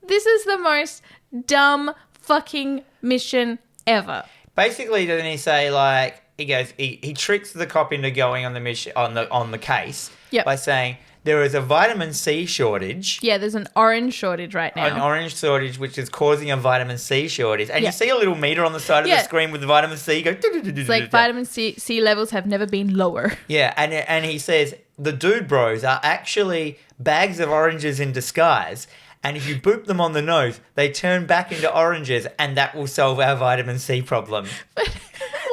this is the most dumb fucking mission ever. Basically, doesn't he say like, he goes, he tricks the cop into going on the mission on the case Yep. by saying there is a vitamin C shortage. Yeah, there's an orange shortage right now. An orange shortage, which is causing a vitamin C shortage. And Yeah. you see a little meter on the side of Yeah. the screen with the vitamin C go. It's like vitamin C levels have never been lower. Yeah, and he says the dude bros are actually bags of oranges in disguise. And if you boop them on the nose, they turn back into oranges, and that will solve our vitamin C problem. What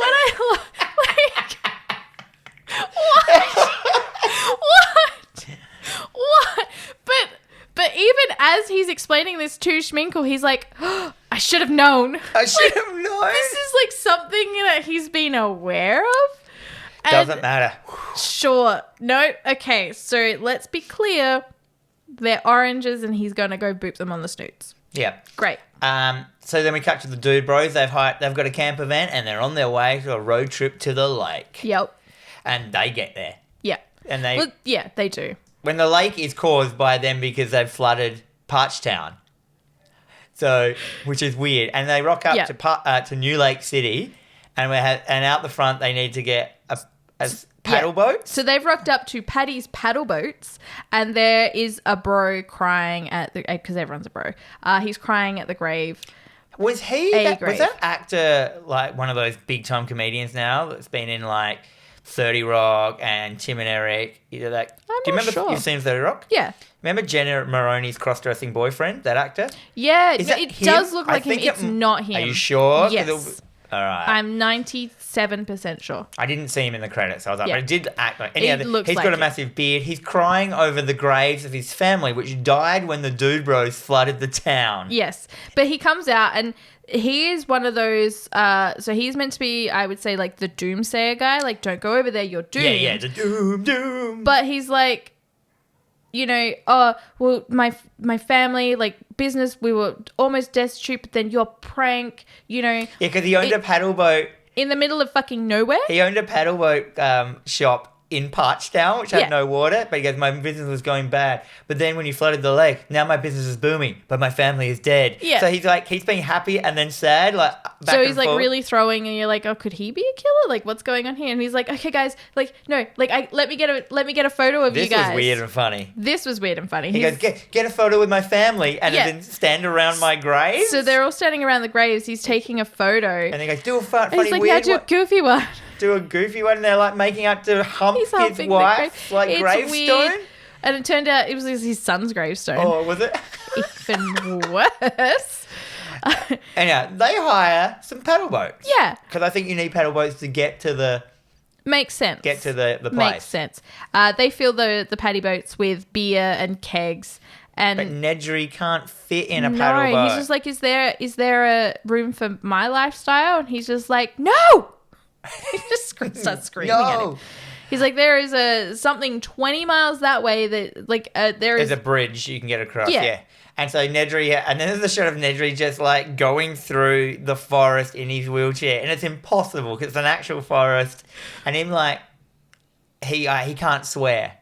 I what? But even as he's explaining this to Schminkle, he's like, oh, I should have known. I should have known. This is like something that he's been aware of. And Doesn't matter. Sure. No. Okay. So let's be clear. They're oranges, and he's gonna go boop them on the snoots. Yeah. Great. So then we cut to the dude bros. They've got a camper van, and they're on their way to a road trip to the lake. Yep. And they get there. Yeah. And they Well, yeah, they do. when the lake is caused by them because they've flooded Parchtown. So, which is weird. And they rock up Yeah. to New Lake City, and and out the front they need to get a paddle boat. So they've rocked up to Paddy's paddle boats, and there is a bro crying at the because everyone's a bro. He's crying at the grave. Was he? A Was grave. that actor like one of those big time comedians now that's been in like 30 Rock and Tim and Eric? You know, that. I'm Do you not remember? sure. You've seen 30 Rock? Yeah. Remember Jenna Maroney's cross-dressing boyfriend? That actor? Yeah, Is that it him? does look I like him. think It's not him. Are you sure? 'Cause Yes. All right. I'm 97% sure. I didn't see him in the credits. I was like, Yeah. but it did act like It looks He's like got a it. massive beard. He's crying over the graves of his family, which died when the dude bros flooded the town. Yes. But he comes out and he is one of those so he's meant to be, I would say, like the doomsayer guy, like don't go over there, you're doomed. Yeah, the doom. But he's like, you know, oh, well, my family, like business, we were almost destitute, but then your prank, you know. Yeah, because he owned a paddle boat. In the middle of fucking nowhere? He owned a paddle boat shop in Parchtown, which had no water. But he goes, my business was going bad. But then when you flooded the lake, now my business is booming, but my family is dead. Yeah. So he's like, he's being happy and then sad, like back So and he's like forth. really throwing, and you're like, oh, could he be a killer? Like, what's going on here? And he's like, okay, guys, like, no, like, let me get a photo of you guys. This was weird and funny. This was weird and funny. He goes, get a photo with my family and then stand around my grave. So they're all standing around the graves. He's taking a photo. And he goes, do a funny, and he's like, weird do a goofy one. Do a goofy one. And they're like making out to hump his wife's like it's gravestone. Weird. And it turned out it was his son's gravestone. Oh, was it? Even worse. Anyhow, they hire some paddle boats. Yeah. Because I think you need paddle boats to get to the... Makes sense. Get to the place. Makes sense. They fill the paddy boats with beer and kegs. And but Nedry can't fit in a paddle boat. He's just like, is there a room for my lifestyle? And he's just like, no! He just starts screaming at him. He's like, there is something 20 miles that way that, like, there's a bridge you can get across, yeah. And so Nedry, and then there's a shot of Nedry just, like, going through the forest in his wheelchair. And it's impossible because it's an actual forest. And him, like, he can't swear.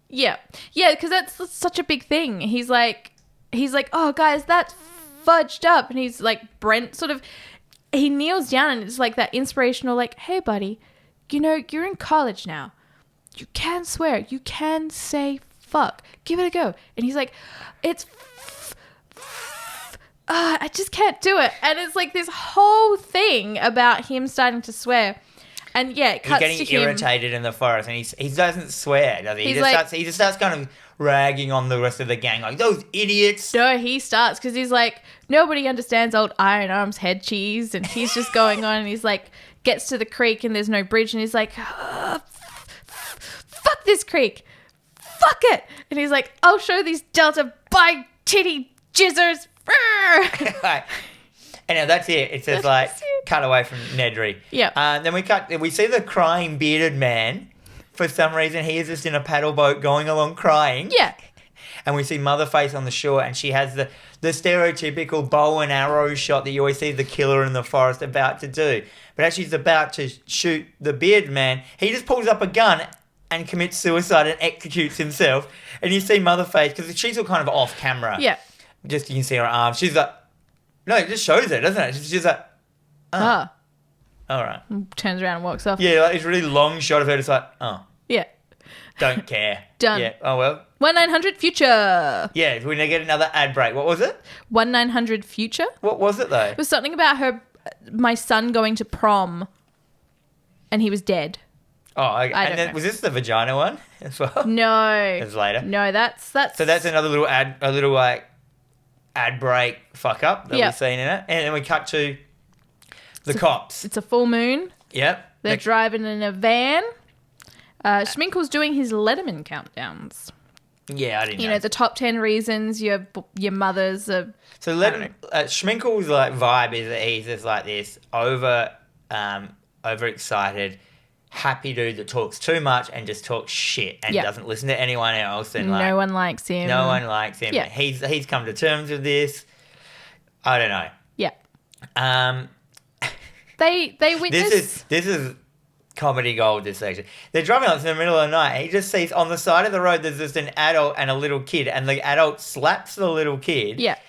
Yeah. Yeah, because that's such a big thing. He's like, oh, guys, that's fudged up. And he's like, Brent sort of... He kneels down and it's like that inspirational, like, hey, buddy, you know, you're in college now. You can swear. You can say fuck. Give it a go. And he's like, it's I just can't do it. And it's like this whole thing about him starting to swear. And yeah, it cuts to him. He's getting irritated in the forest and he doesn't swear, does he? He just starts kind of ragging on the rest of the gang, like, those idiots. No, he starts because he's like, nobody understands old Iron Arm's head cheese. And he's just going on and he's like, gets to the creek and there's no bridge. And he's like, fuck this creek. Fuck it. And he's like, I'll show these Delta by titty jizzers. And that's it. It says, like, cut away from Nedry. Yeah. Then we see the crying bearded man. For some reason, he is just in a paddle boat going along crying. Yeah. And we see Motherface on the shore, and she has the stereotypical bow and arrow shot that you always see the killer in the forest about to do. But as she's about to shoot the bearded man, he just pulls up a gun and commits suicide and executes himself. And you see Motherface, because she's all kind of off camera. Yeah. Just you can see her arms. She's like, no, it just shows it, doesn't it? She's like, oh. All right. Turns around and walks off. Yeah, like it's a really long shot of her. Just like, oh. Yeah. Don't care. Done. Yeah. Oh, well. 1-900 Future. Yeah, we're going to get another ad break. What was it? 1-900 Future. What was it, though? It was something about my son going to prom and he was dead. Oh, okay. I And don't then, know. was this the vagina one as well? No. It's later. No, that's... So that's another little like ad break fuck up that we've seen in it. And then we cut to the cops. It's a full moon. Yep. They're driving in a van. Schminkle's doing his Letterman countdowns. Yeah, I didn't know. You know, the top 10 reasons your mother's a... So Schminkle's like vibe is that he's just like this overexcited, happy dude that talks too much and just talks shit and doesn't listen to anyone else. And no one likes him. No one likes him. Yeah. He's come to terms with this. I don't know. Yeah. They witness... This is comedy gold, this section. They're driving up in the middle of the night. He just sees on the side of the road there's just an adult and a little kid, and the adult slaps the little kid. Yeah.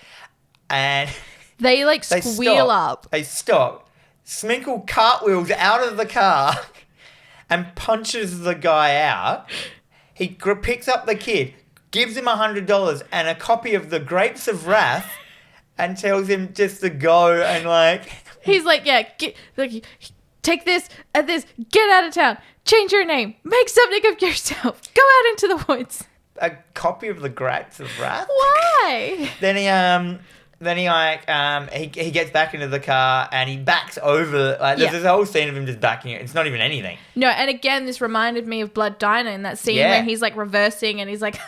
And they squeal up. They stop. Sminkle cartwheels out of the car and punches the guy out. He picks up the kid, gives him $100 and a copy of The Grapes of Wrath, and tells him just to go and like... He's like, yeah, take this and this, get out of town, change your name, make something of yourself, go out into the woods. A copy of The Grapes of Wrath? Why? Then he gets back into the car and he backs over. Like there's this whole scene of him just backing it. It's not even anything. No, and again, this reminded me of Blood Diner in that scene where he's like reversing and he's like...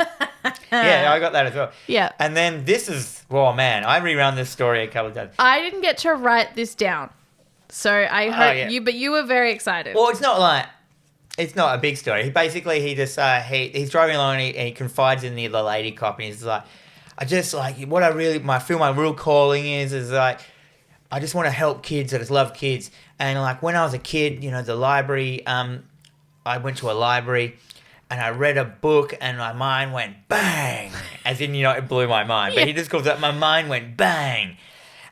Yeah, I got that as well. Yeah. And then this is... Oh, man. I rewound this story a couple of times. I didn't get to write this down. So I heard you, but you were very excited. Well, it's not a big story. He's driving along and he confides in the lady cop and he's like, I just like, what I feel my real calling is like, I just want to help kids. I just love kids. And like when I was a kid, you know, the library, I went to a library and I read a book and my mind went bang. As in, it blew my mind. But he just calls it, my mind went bang.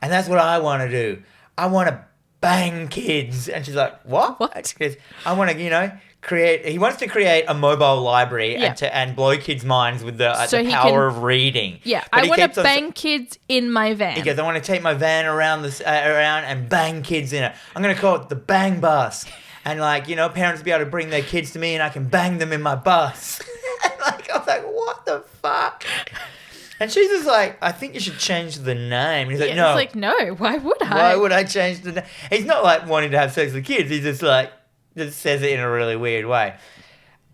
And that's what I want to do. I want to bang kids. And she's like, what? Because I want to, create. He wants to create a mobile library and blow kids' minds with the power of reading. Yeah, I want to bang kids in my van. He goes, I want to take my van around and bang kids in it. I'm going to call it the bang bus. And parents will be able to bring their kids to me and I can bang them in my bus. I was like, what the fuck? And she's just like, I think you should change the name. And he's like, no. It's like, no, why would I? Why would I change the name? He's not wanting to have sex with kids. He's just just says it in a really weird way.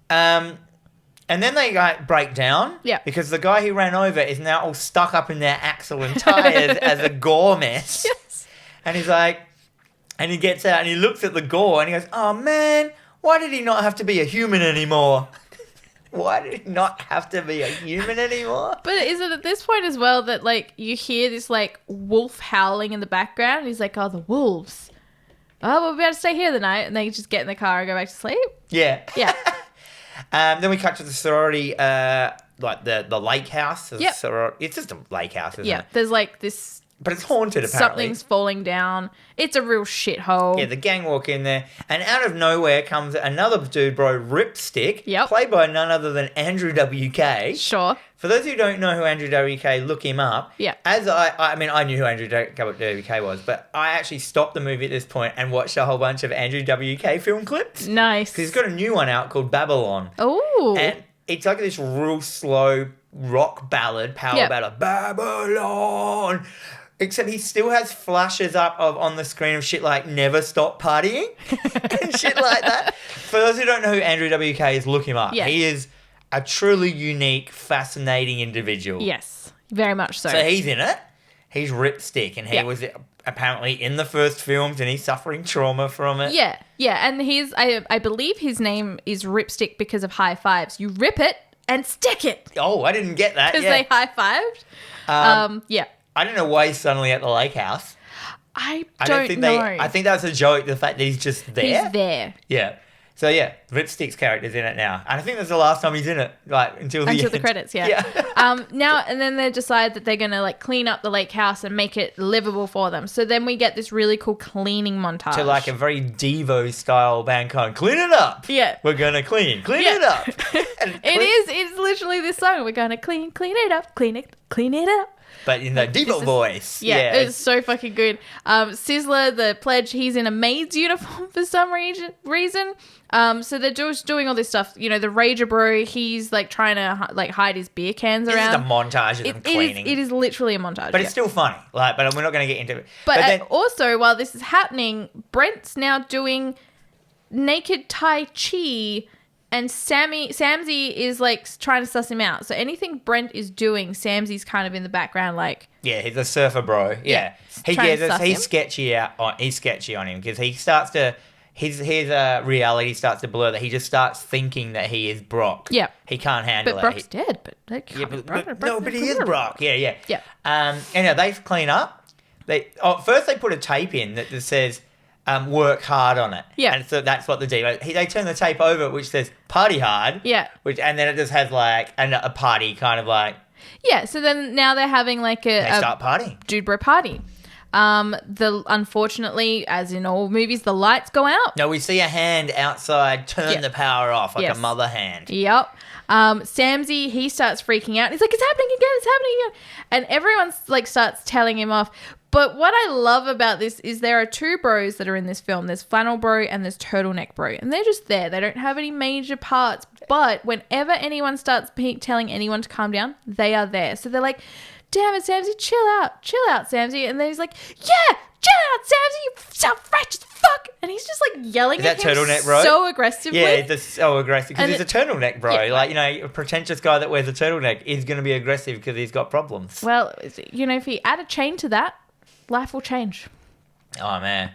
And then they break down. Yeah. Because the guy he ran over is now all stuck up in their axle and tires as a gore mess. Yes. And he's like, and he gets out and he looks at the gore and he goes, oh man, why did he not have to be a human anymore? Why did he not have to be a human anymore? But is it at this point as well that you hear this wolf howling in the background? And he's like, oh, the wolves. Oh, we'll be able to stay here the night. And they just get in the car and go back to sleep. Yeah. Yeah. Then we cut to the sorority, the lake house. Yep. It's just a lake house, isn't it? Yeah. There's this... But it's haunted, apparently. Something's falling down. It's a real shithole. Yeah, the gang walk in there, and out of nowhere comes another dude, bro, Ripstick, played by none other than Andrew WK. Sure. For those who don't know who Andrew WK, look him up. Yeah. As I knew who Andrew WK was, but I actually stopped the movie at this point and watched a whole bunch of Andrew WK film clips. Nice. Because he's got a new one out called Babylon. Oh. And it's this real slow rock ballad, power ballad, Babylon. Except he still has flashes up on the screen of shit like never stop partying and shit like that. For those who don't know who Andrew WK is, look him up. Yeah. He is a truly unique, fascinating individual. Yes, very much so. So he's in it. He's Ripstick, and he was apparently in the first films, and he's suffering trauma from it. Yeah, yeah, and I believe his name is Ripstick because of high fives. You rip it and stick it. Oh, I didn't get that. Because they high-fived. Yeah. I don't know why he's suddenly at the lake house. I don't know. I think that's a joke, the fact that he's just there. He's there. Yeah. So, yeah, Ripstick's character's in it now. And I think that's the last time he's in it, until the credits, yeah. Now, and then they decide that they're going to, clean up the lake house and make it livable for them. So then we get this really cool cleaning montage. To, a very Devo-style band kind. Clean it up. Yeah. We're going to clean it up. It's literally this song. We're going to clean it up, clean it up. But in the Devo voice. Yeah, it's so fucking good. Sizzler, the pledge, he's in a maid's uniform for some reason. So they're just doing all this stuff. The Rager Bro, he's trying to hide his beer cans around. It's just a montage of them cleaning. It is literally a montage. But it's still funny. But we're not going to get into it. But then, also, while this is happening, Brent's now doing naked Tai Chi. And Samsy is trying to suss him out. So anything Brent is doing, Samsy's kind of in the background, yeah, he's a surfer bro. Yeah, he's sketchy on him because he starts to his reality starts to blur. That he just starts thinking that he is Brock. Yeah, he can't handle it. But Brock's dead. But but he is Brock. Yeah. Yeah. They clean up. First they put a tape in that says. Work hard on it. Yeah. And so that's what they do. They turn the tape over, which says party hard. Yeah. And then it just has a party kind of Yeah. So then now they're having they start partying. Dude bro party. Unfortunately, as in all movies, the lights go out. No, we see a hand outside turn the power off a mother hand. Yep. Samsy, he starts freaking out. He's like, it's happening again. And everyone starts telling him off. But what I love about this is there are two bros that are in this film. There's Flannel Bro and there's Turtleneck Bro. And they're just there. They don't have any major parts. But whenever anyone starts telling anyone to calm down, they are there. So they're like, damn it, Samsy, chill out, Samsy. And then he's like, yeah, chill out, Samsy, you self-righteous fuck. And he's just yelling at him Turtleneck Bro? So aggressively. Yeah, it's so aggressive because he's a turtleneck bro. Yeah. A pretentious guy that wears a turtleneck is going to be aggressive because he's got problems. Well, if you add a chain to that, life will change. Oh, man.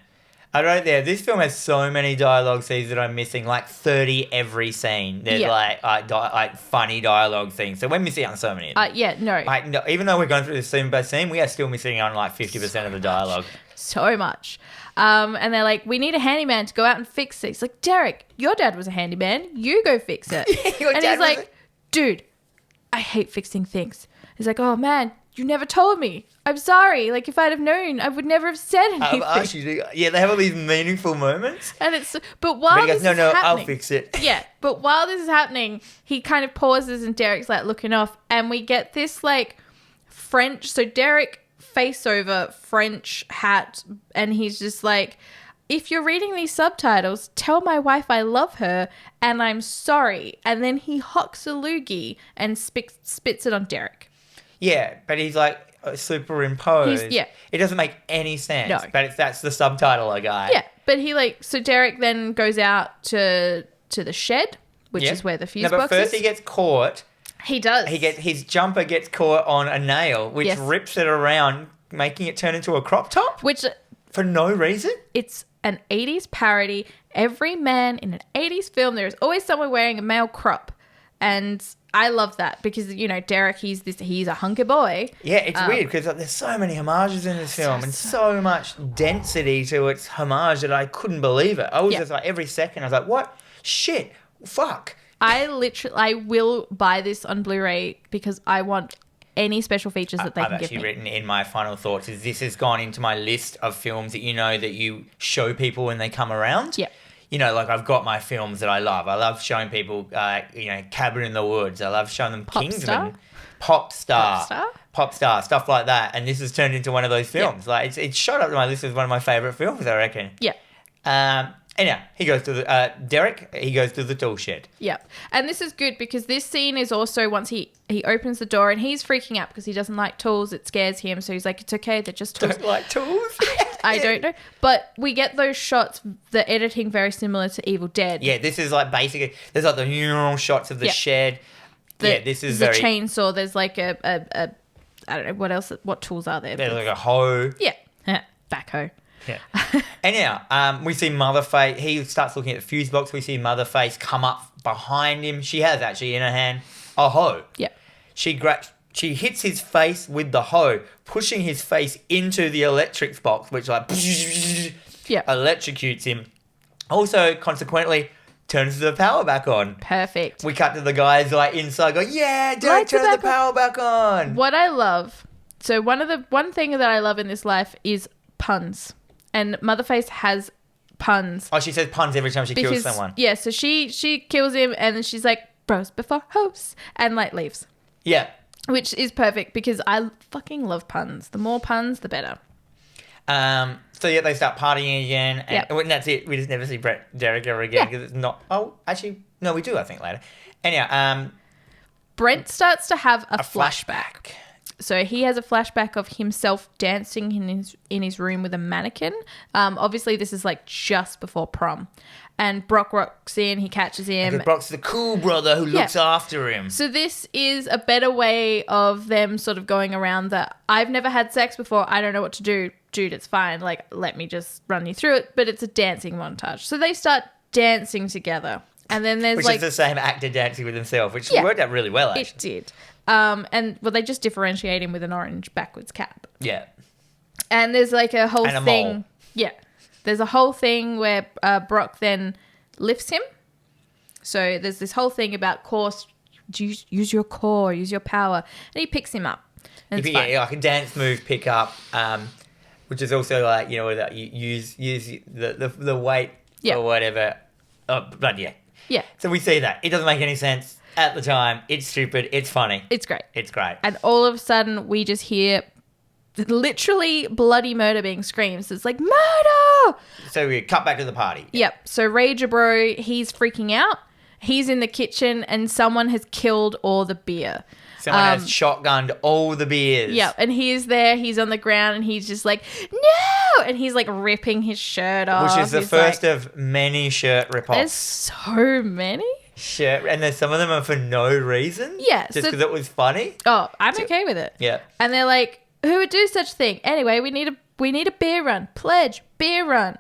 I wrote there, this film has so many dialogue scenes that I'm missing, 30 every scene. There's funny dialogue scenes. So we're missing out on so many. No. Even though we're going through this scene by scene, we are still missing out on 50% of the dialogue. so much. And they're like, we need a handyman to go out and fix it. He's like, Derek, your dad was a handyman. You go fix it. And he's like, dude, I hate fixing things. He's like, oh, man, you never told me. I'm sorry. Like, if I'd have known, I would never have said anything. Yeah, they have all these meaningful moments. And but while he goes, this is happening, I'll fix it. Yeah, but while this is happening, he kind of pauses and Derek's like looking off, and we get this like French. So Derek face over French hat, and he's just like, if you're reading these subtitles, tell my wife I love her and I'm sorry. And then he hocks a loogie and spits it on Derek. Yeah, but he's like superimposed. Yeah. It doesn't make any sense. No. But that's the subtitler guy. Yeah, but so Derek then goes out to the shed, which is where the fuse box is. But first he gets caught. He does. His jumper gets caught on a nail, which rips it around, making it turn into a crop top. Which... For no reason? It's an 80s parody. Every man in an 80s film, there is always someone wearing a male crop. And I love that because, you know, Derek, he's a hunky boy. Yeah, it's weird because there's so many homages in this film and so much density to its homage that I couldn't believe it. I was just like, every second, I was like, what? Shit. Fuck. I will buy this on Blu-ray because I want any special features that they can give me. I've actually written in my final thoughts is this has gone into my list of films that that you show people when they come around. Yeah. You know, like I've got my films that I love. I love showing people, Cabin in the Woods. I love showing them Kingsman. Pop Star, stuff like that. And this has turned into one of those films. Yeah. Like it's shot up to my list as one of my favourite films, I reckon. Yeah. Anyhow, he goes to Derek, he goes to the tool shed. Yeah. And this is good because this scene is also once he opens the door and he's freaking out because he doesn't like tools. It scares him. So he's like, it's okay. They're just tools. Don't like tools? I don't know. But we get those shots, the editing very similar to Evil Dead. Yeah, this is like basically, there's like the neural shots of the shed. This is there's a chainsaw. There's like a I don't know, what tools are there? There's like a hoe. Yeah. Backhoe. Yeah. Anyhow, we see Motherface. He starts looking at the fuse box. We see Motherface come up behind him. She has actually in her hand a hoe. Yeah. She hits his face with the hoe, pushing his face into the electrics box, which electrocutes him. Also, consequently, turns the power back on. Perfect. We cut to the guys like inside going, yeah, Derek, turn the power back on. What I love, so one thing that I love in this life is puns. And Motherface has puns. Oh, she says puns every time she kills someone. Yeah, so she kills him and then she's like, bros before hoes, and like leaves. Yeah. Which is perfect because I fucking love puns. The more puns, the better. So yeah, they start partying again. And that's it. We just never see Derek ever again because it's not... Oh, actually, no, we do, I think, later. Anyhow, Brent starts to have a flashback. So he has a flashback of himself dancing in his room with a mannequin. Obviously, this is like just before prom. And Brock rocks in, he catches him. Because Brock's the cool brother who looks after him. So this is a better way of them sort of going around that I've never had sex before, I don't know what to do. Dude, it's fine. Like, let me just run you through it. But it's a dancing montage. So they start dancing together. And then there's which is the same actor dancing with himself, which worked out really well, actually. It did. And they just differentiate him with an orange backwards cap. Yeah. And there's like a whole thing. Mole. Yeah. There's a whole thing where Brock then lifts him. So there's this whole thing about use your core, use your power. And he picks him up. And it's fine. Like a dance move pick up, which is also like, that you use the weight or whatever. But yeah. Yeah. So we see that. It doesn't make any sense at the time. It's stupid. It's funny. It's great. It's great. And all of a sudden we just hear literally bloody murder being screamed. So it's like, murder! So we cut back to the party. Yep. So Rager Bro, he's freaking out. He's in the kitchen and someone has killed all the beer. Someone has shotgunned all the beers. Yeah, and he's there, he's on the ground, and he's just like, no! And he's like ripping his shirt off. Which is the first of many shirt rip-offs. There's so many. And there's some of them are for no reason. Yeah. Just because it was funny. Oh, I'm okay with it. Yeah. And they're like, who would do such a thing? Anyway, we need a beer run. Pledge, beer run.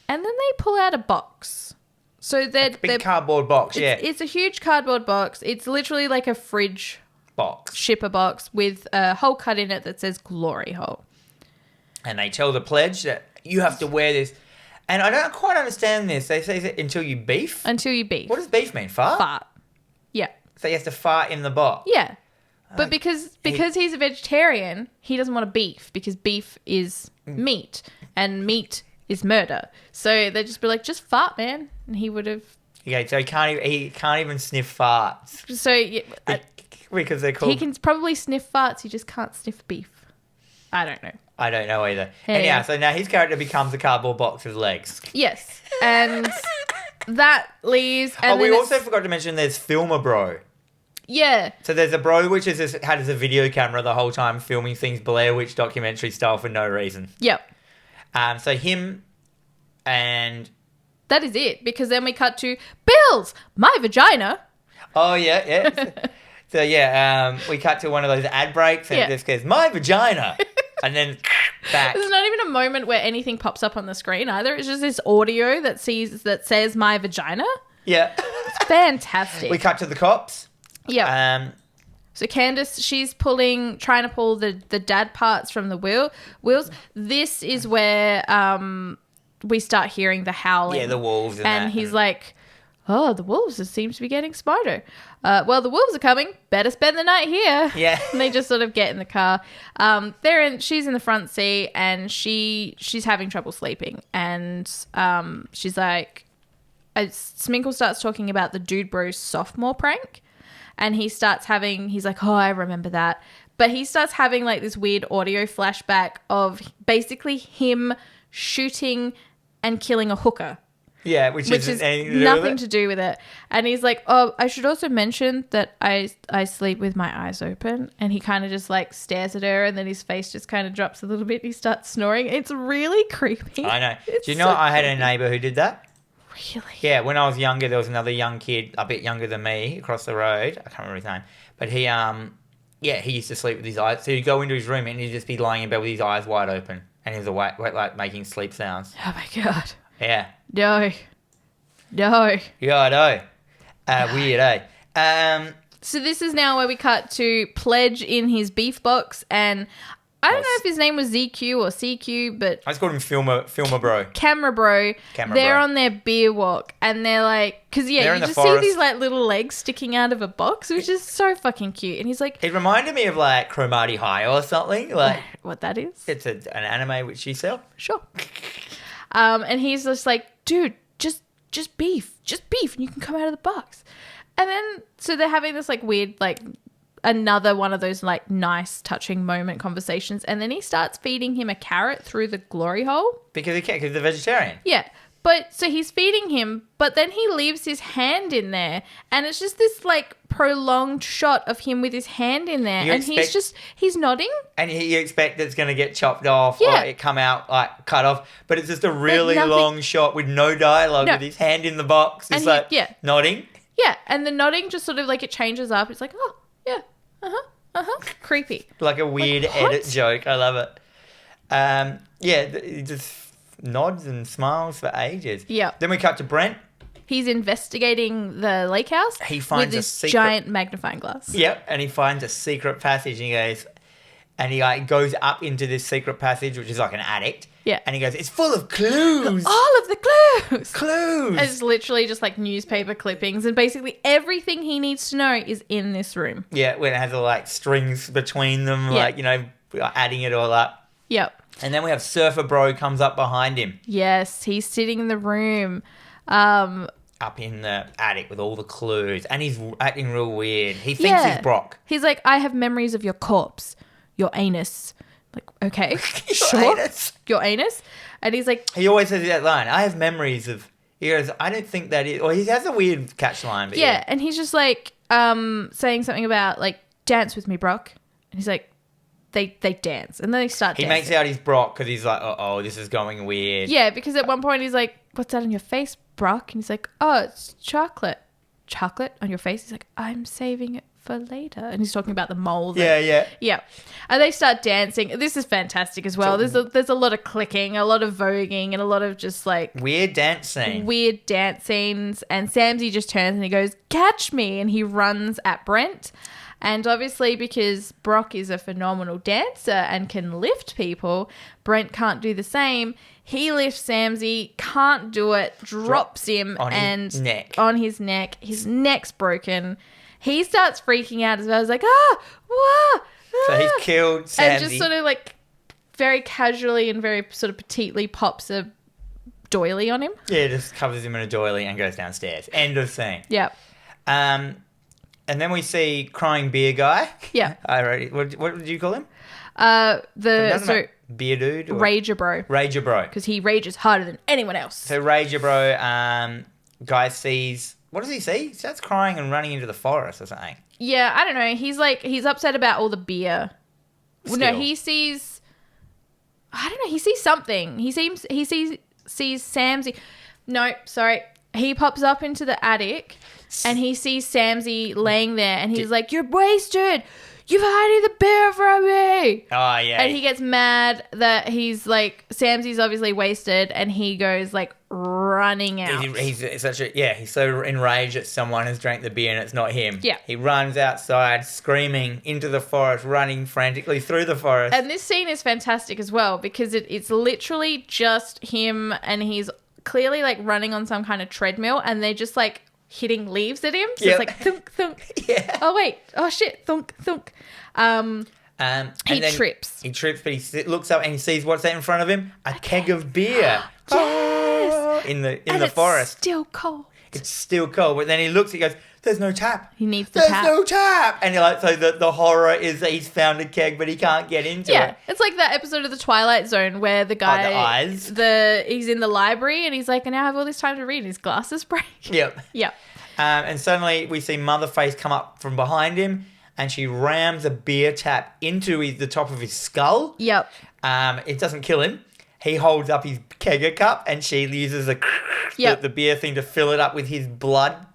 And then they pull out a box. So they're... Big cardboard box, It's a huge cardboard box. It's literally like a fridge... box. Shipper box with a hole cut in it that says glory hole. And they tell the pledge that you have to wear this. And I don't quite understand this. They say that until you beef. Until you beef. What does beef mean? Fart? Fart. Yeah. So he has to fart in the box. Yeah. But because he's a vegetarian, he doesn't want to beef because beef is meat and meat is murder. So they just be like, just fart, man. And he would have. Okay, so he can't even sniff farts. So yeah, because they're called. he can probably sniff farts. He just can't sniff beef. I don't know. I don't know either. Yeah. Anyhow, so now his character becomes a cardboard box with legs. Yes, and that leaves. And we then also forgot to mention there's Filmer Bro. Yeah. So there's a bro which is had a video camera the whole time filming things Blair Witch documentary style for no reason. Yep. So him and... That is it, because then we cut to Bills, my vagina. Oh, yeah. So, yeah, we cut to one of those ad breaks and it just goes, my vagina. And then back. There's not even a moment where anything pops up on the screen either. It's just this audio that says my vagina. Yeah. It's fantastic. We cut to the cops. Yeah. So Candace, she's trying to pull the dad parts from the wheels. This is where we start hearing the howling. Yeah, the wolves and he's like, oh, the wolves seem to be getting smarter. Well, the wolves are coming. Better spend the night here. Yeah. And they just sort of get in the car. She's in the front seat and she's having trouble sleeping. And she's like, Sminkle starts talking about the Dude Bros sophomore prank. And he's like, oh, I remember that. But he starts having like this weird audio flashback of basically him shooting and killing a hooker. Yeah, which is nothing to do with it. And he's like, oh, I should also mention that I sleep with my eyes open. And he kind of just like stares at her and then his face just kind of drops a little bit. He starts snoring. It's really creepy. I know. Do you know I had a neighbour who did that? Really? Yeah, when I was younger, there was another young kid, a bit younger than me, across the road. I can't remember his name. But he used to sleep with his eyes. So he'd go into his room and he'd just be lying in bed with his eyes wide open. And he was awake, like making sleep sounds. Oh, my God. Yeah. No. Yeah, I know. Weird, eh? So this is now where we cut to Pledge in his beef box, and I don't know if his name was ZQ or CQ, but I just called him Filmer Bro. Camera Bro. They're on their beer walk, and they're like, because you just see these like little legs sticking out of a box, which is so fucking cute. And he's like, it reminded me of like Chromati High or something. Like what that is? It's an anime which you sell. Sure. And he's just like, dude, just beef, and you can come out of the box. And then so they're having this like weird like another one of those like nice touching moment conversations, and then he starts feeding him a carrot through the glory hole because he's a vegetarian. Yeah, but so he's feeding him, but then he leaves his hand in there, and it's just this like prolonged shot of him with his hand in there, and he's nodding, and you expect it's going to get chopped off or it come out like cut off, but it's just a really long shot with no dialogue, with his hand in the box, just nodding. Yeah, and the nodding just sort of like it changes up. It's like, oh yeah. Creepy. Like a weird edit joke. I love it. He just nods and smiles for ages. Yeah. Then we cut to Brent. He's investigating the lake house. He finds with this giant magnifying glass. Yep, and he finds a secret passage and he like goes up into this secret passage, which is like an attic. Yeah. And he goes, it's full of clues. All of the clues. Clues. And it's literally just like newspaper clippings. And basically everything he needs to know is in this room. Yeah, when it has all like strings between them, like, adding it all up. Yep. And then we have Surfer Bro comes up behind him. Yes, he's sitting in the room. Up in the attic with all the clues. And he's acting real weird. He thinks he's Brock. He's like, I have memories of your corpse, your anus. Like, okay, sure. Anus. Your anus. And he's like... He always says that line. I have memories of... He goes, I don't think that is... Or he has a weird catch line. But yeah, and he's just like saying something about, like, dance with me, Brock. And he's like, they dance. And then they start dancing. He makes out he's Brock because he's like, oh, this is going weird. Yeah, because at one point he's like, what's that on your face, Brock? And he's like, oh, it's chocolate. Chocolate on your face? He's like, I'm saving it for later. And he's talking about the mole. Yeah. And they start dancing. This is fantastic as well. There's a lot of clicking, a lot of voguing, and a lot of just like weird dance scenes. And Samsy just turns and he goes, catch me. And he runs at Brent. And obviously, because Brock is a phenomenal dancer and can lift people, Brent can't do the same. He lifts Samsey, can't do it, drops him on his neck. His neck's broken. He starts freaking out as well. He's like, wah. So he's killed Samsey. And just sort of like very casually and very sort of petitely pops a doily on him. Yeah, just covers him in a doily and goes downstairs. End of scene. Yep. And then we see crying beer guy. Yeah. What did you call him? Beer dude? Or? Rager bro. Rager bro. Because he rages harder than anyone else. So Rager bro, guy sees... What does he see? He starts crying and running into the forest or something. Yeah, I don't know. He's upset about all the beer. Well, no, he sees... I don't know. He sees something. He sees Samsey. No, sorry. He pops up into the attic and he sees Samsey laying there and he's like, "You're wasted. You've hiding the beer from me." Oh, yeah. And he gets mad that he's like, Samsey's obviously wasted and he goes like running out. He's so enraged that someone has drank the beer and it's not him. Yeah. He runs outside screaming into the forest, running frantically through the forest. And this scene is fantastic as well because it's literally just him and he's clearly like running on some kind of treadmill and they're just like hitting leaves at him. So it's like thunk, thunk. Yeah. Oh, wait. Oh, shit. Thunk, thunk. He trips. He trips, but he looks up and he sees what's there in front of him? A keg of beer. Yes. In the forest. Still cold. It's still cold. But then he looks, he goes, "There's no tap. He needs the There's tap. no tap." And you're like, so the horror is that he's found a keg, but he can't get into it. Yeah, it's like that episode of The Twilight Zone where the guy, the eyes. He's in the library and he's like, "I now have all this time to read," and his glasses break. Yep. Yep. And suddenly we see Motherface come up from behind him and she rams a beer tap into the top of his skull. Yep. It doesn't kill him. He holds up his kegger cup and she uses the beer thing to fill it up with his blood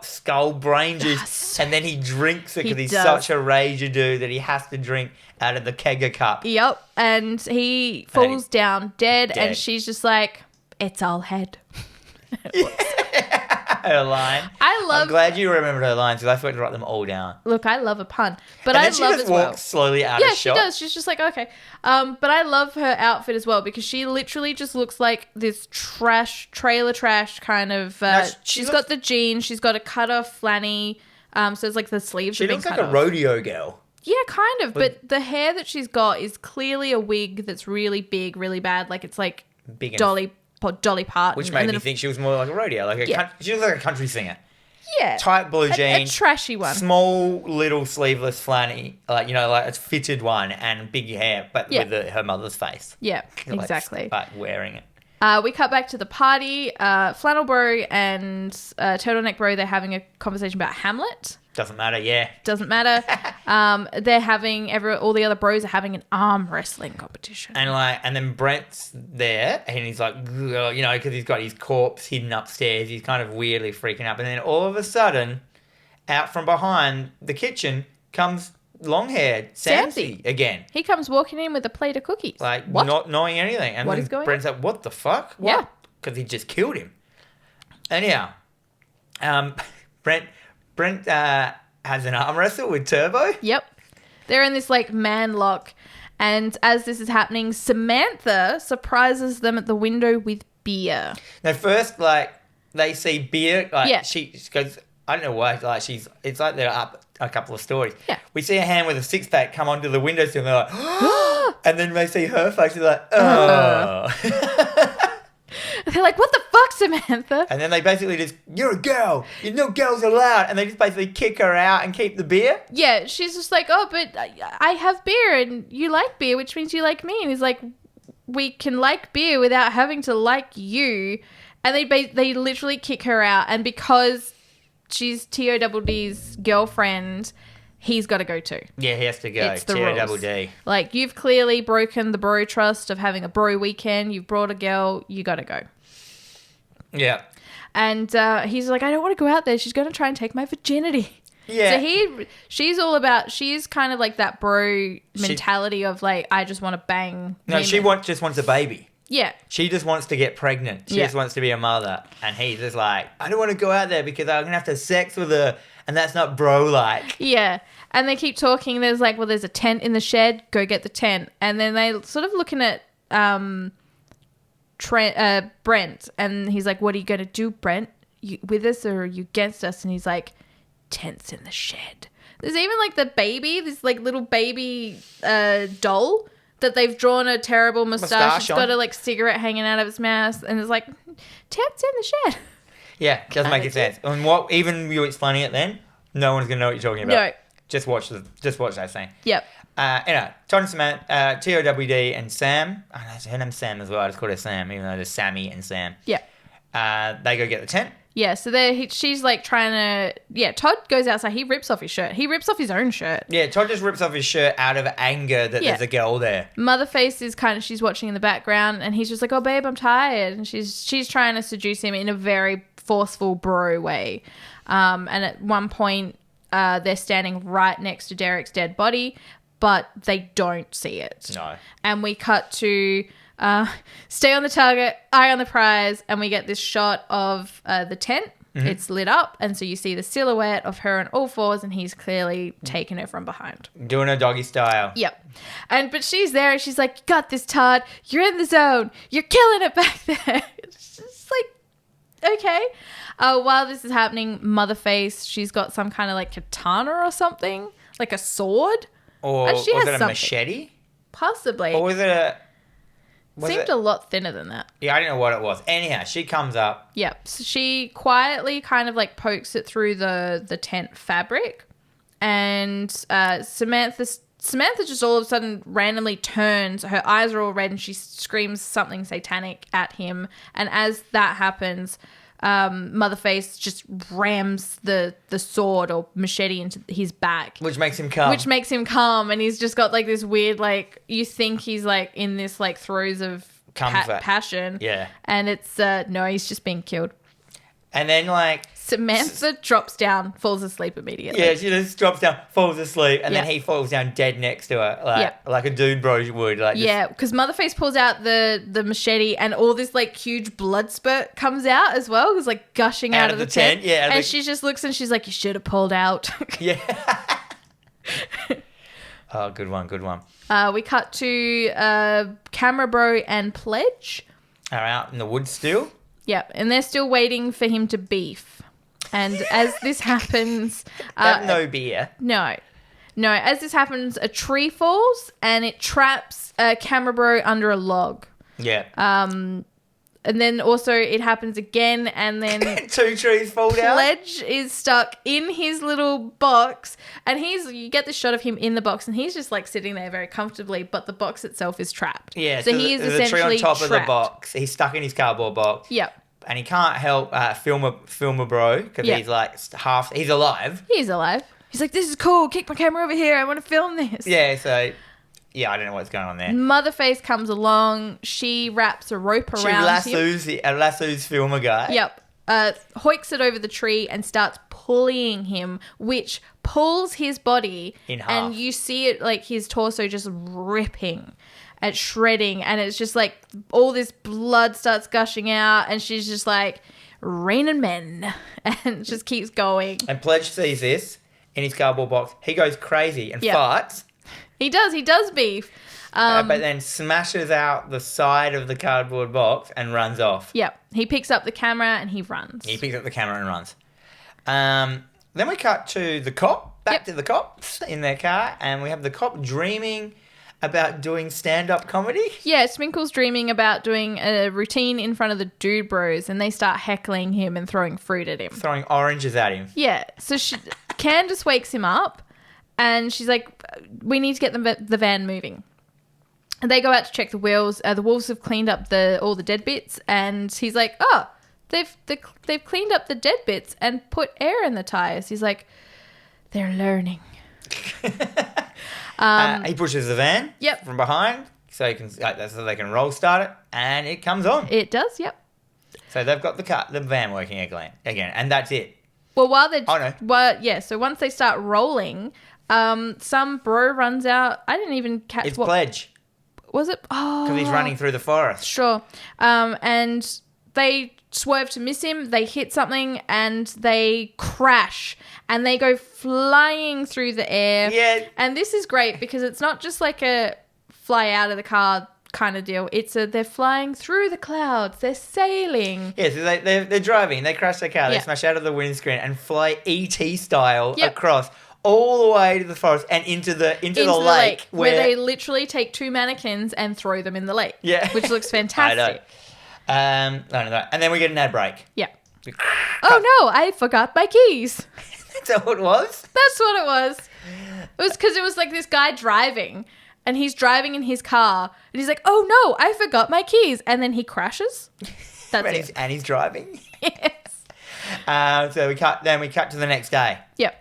skull brain juice. And then he drinks it because he's such a rager dude that he has to drink out of the kegger cup. Yep. And he falls down dead and she's just like, "It's all head." Her line. I'm glad you remembered her lines because I forgot to write them all down. Look, I love a pun, but and I then love she just as well. walks slowly out of shot. Yeah, she does. She's just like, okay. But I love her outfit as well because she literally just looks like this trailer trash kind of. She's got the jeans. She's got a cut off flanny. So it's like the sleeves. She looks like a rodeo girl. Yeah, kind of. But the hair that she's got is clearly a wig that's really big, really bad. Like it's like big Dolly Parton. Which made me think she was more like a rodeo. She was like a country singer. Yeah. Tight blue jeans. A trashy one. Small little sleeveless flanny. Like a fitted one and big hair, but with her mother's face. Yeah, exactly. But wearing it. We cut back to the party. Flannel Bro and Turtleneck Bro, they're having a conversation about Hamlet. Doesn't matter, yeah. Doesn't matter. They're having all the other bros are having an arm wrestling competition. And then Brent's there and he's like, because he's got his corpse hidden upstairs. He's kind of weirdly freaking out. And then all of a sudden, out from behind the kitchen comes long-haired Samsey again. He comes walking in with a plate of cookies. Like, not knowing anything. And what is going Brent's on? like, "What the fuck?" What? Yeah. Because he just killed him. Anyhow, Brent has an arm wrestle with Turbo. Yep. They're in this like man lock. And as this is happening, Samantha surprises them at the window with beer. Now, first, they see beer. She goes, I don't know why. It's like they're up a couple of stories. Yeah. We see a hand with a six-pack come onto the windowsill and they're like, and then they see her face and they're like, oh. They're like, "What the fuck, Samantha?" And then they basically just, "You're a girl. No girls allowed." And they just basically kick her out and keep the beer. Yeah, she's just like, "Oh, but I have beer and you like beer, which means you like me." And he's like, "We can like beer without having to like you." And they literally kick her out. And because she's TODD's girlfriend, he's got to go too. Yeah, he has to go. It's the rules. TODD. Like, you've clearly broken the bro trust of having a bro weekend. You've brought a girl. You got to go. Yeah. And he's like, "I don't want to go out there. She's going to try and take my virginity." Yeah. So she's kind of like that bro mentality of like, I just want to bang. No, she just wants a baby. Yeah. She just wants to get pregnant. She just wants to be a mother. And he's just like, "I don't want to go out there because I'm going to have to have sex with a And that's not bro-like. Yeah. And they keep talking. There's like, well, there's a tent in the shed. Go get the tent. And then they sort of looking at Brent. And he's like, what are you going to do, Brent? You with us or are you against us? And he's like, tent's in the shed. There's even like the baby, this like little baby doll that they've drawn a terrible moustache. It's got a like cigarette hanging out of its mouth. And it's like, tent's in the shed. Yeah, doesn't make any sense. And what, even you explaining it then, no one's going to know what you're talking about. No. Just watch that scene. Yep. Anyway, Todd and Samantha, TOWD and Sam. Oh, no, her name's Sam as well. I just called her Sam, even though there's Sammy and Sam. Yep. They go get the tent. Yeah, so she's like trying to... Yeah, Todd goes outside. He rips off his shirt. He rips off his own shirt. Yeah, Todd just rips off his shirt out of anger that there's a girl there. Motherface is kind of... She's watching in the background and he's just like, oh, babe, I'm tired. And she's trying to seduce him in a very forceful bro way. And at one point, they're standing right next to Derek's dead body, but they don't see it. No. And we cut to... stay on the target, eye on the prize, and we get this shot of the tent. Mm-hmm. It's lit up, and so you see the silhouette of her on all fours, and he's clearly taken her from behind. Doing a doggy style. Yep. But she's there, and she's like, you got this, Todd. You're in the zone. You're killing it back there. It's just like, okay. While this is happening, Motherface, she's got some kind of like katana or something, like a sword. Or was it a machete? Possibly. Or was it a... Seemed a lot thinner than that. Yeah, I didn't know what it was. Anyhow, she comes up. Yep. So she quietly kind of like pokes it through the tent fabric. And Samantha just all of a sudden randomly turns. Her eyes are all red and she screams something satanic at him. And as that happens, Motherface just rams the sword or machete into his back. Which makes him calm. And he's just got like this weird, like, you think he's like in this like throes of passion. Yeah. And it's, no, he's just being killed. And then like... Samantha drops down, falls asleep immediately. Yeah, she just drops down, falls asleep, and then he falls down dead next to her, like a dude bro would. Like, yeah, because Motherface pulls out the machete, and all this like huge blood spurt comes out as well. It's like gushing out of the tent. Yeah, and she just looks and she's like, "You should have pulled out." Yeah. Oh, good one. We cut to Camera Bro and Pledge. Are out in the woods still. Yep, and they're still waiting for him to beef. And as this happens... no beer. No. As this happens, a tree falls and it traps Camera Bro under a log. Yeah. And then also it happens again and then... 2 trees fall down. Pledge is stuck in his little box and you get the shot of him in the box and he's just like sitting there very comfortably, but the box itself is trapped. Yeah. So he is essentially tree on top trapped. of the box. He's stuck in his cardboard box. Yep. And he can't help film a bro because he's like he's alive. He's alive. He's like, this is cool. Kick my camera over here. I want to film this. Yeah, so... Yeah, I don't know what's going on there. Motherface comes along. She wraps a rope around him. She lassos filmer guy. Yep. Hoiks it over the tree and starts pulling him, which pulls his body in half. And you see it like his torso just ripping and shredding. And it's just like all this blood starts gushing out. And she's just like, raining men. And just keeps going. And Pledge sees this in his cardboard box. He goes crazy and farts. He does beef. But then smashes out the side of the cardboard box and runs off. Yep. He picks up the camera and he runs. Then we cut to the cop, to the cops in their car, and we have the cop dreaming about doing stand-up comedy. Yeah, Sminkle's dreaming about doing a routine in front of the dude bros, and they start heckling him and throwing fruit at him. Throwing oranges at him. Yeah. So Candace wakes him up. And she's like, we need to get the van moving. And they go out to check the wheels. The wolves have cleaned up all the dead bits. And he's like, oh, they've cleaned up the dead bits and put air in the tires. He's like, they're learning. He pushes the van from behind so they can roll start it. And it comes on. It does, yep. So they've got the van working again. And that's it. Well, so once they start rolling... some bro runs out. I didn't even catch It's Pledge. Was it? Oh. Because he's running through the forest. Sure. And they swerve to miss him, they hit something, and they crash, and they go flying through the air. Yeah. And this is great because it's not just like a fly out of the car kind of deal. It's they're flying through the clouds. They're sailing. Yeah, so they're driving. They crash their car. They smash out of the windscreen and fly ET style across all the way to the forest and into the lake. Where they literally take 2 mannequins and throw them in the lake. Yeah. Which looks fantastic. I know. And then we get an ad break. Yeah. Oh no, I forgot my keys. That's what it was? That's what it was. It was because it was like this guy driving, and he's driving in his car, and he's like, oh no, I forgot my keys. And then he crashes. That's it. And he's driving. Yes. So we cut to the next day. Yep.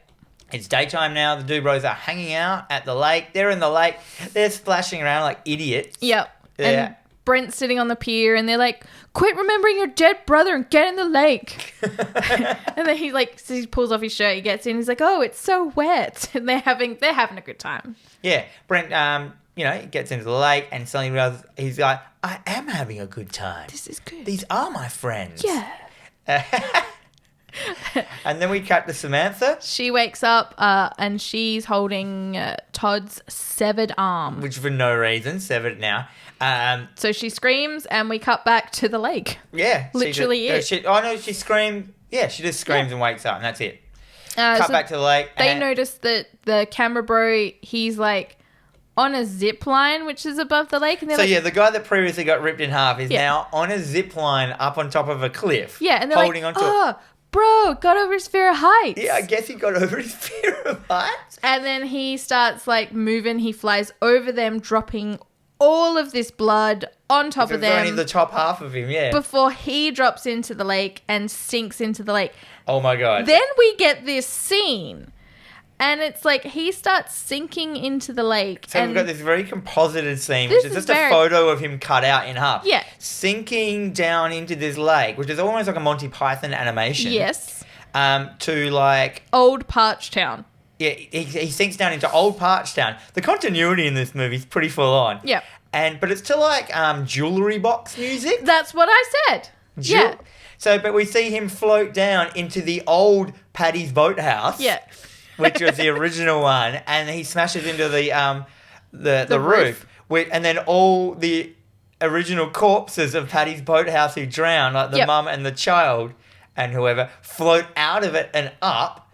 It's daytime now. The Dubros are hanging out at the lake. They're in the lake. They're splashing around like idiots. Yep. Yeah. And Brent's sitting on the pier, and they're like, quit remembering your dead brother and get in the lake. And then he pulls off his shirt, he gets in, he's like, oh, it's so wet. And they're having a good time. Yeah. Brent, he gets into the lake and suddenly realizes, he's like, I am having a good time. This is good. These are my friends. Yeah. And then we cut to Samantha. She wakes up and she's holding Todd's severed arm. Which for no reason, severed now. So she screams and we cut back to the lake. Yeah. Literally she screamed. Yeah, she just screams and wakes up and that's it. Cut so back to the lake. They notice that the camera bro, he's like on a zip line, which is above the lake. And they're the guy that previously got ripped in half is now on a zip line up on top of a cliff. Yeah, and they're holding onto it. Bro, got over his fear of heights. Yeah, I guess he got over his fear of heights. And then he starts like moving. He flies over them, dropping all of this blood on top of them. Only the top half of him, yeah. Before he drops into the lake and sinks into the lake. Oh my God. Then we get this scene. And it's like he starts sinking into the lake. So we've got this very composited scene, This which is is just a photo of him cut out in half. Yeah. Sinking down into this lake, which is almost like a Monty Python animation. Yes. To like... Old Parch Town. Yeah, he sinks down into Old Parch Town. The continuity in this movie is pretty full on. Yeah. But it's to like jewellery box music. That's what I said. Yeah. So, but we see him float down into the old Paddy's boathouse. Yeah. Which was the original one, and he smashes into the roof. And then all the original corpses of Paddy's boathouse who drowned, like the mum and the child and whoever, float out of it and up.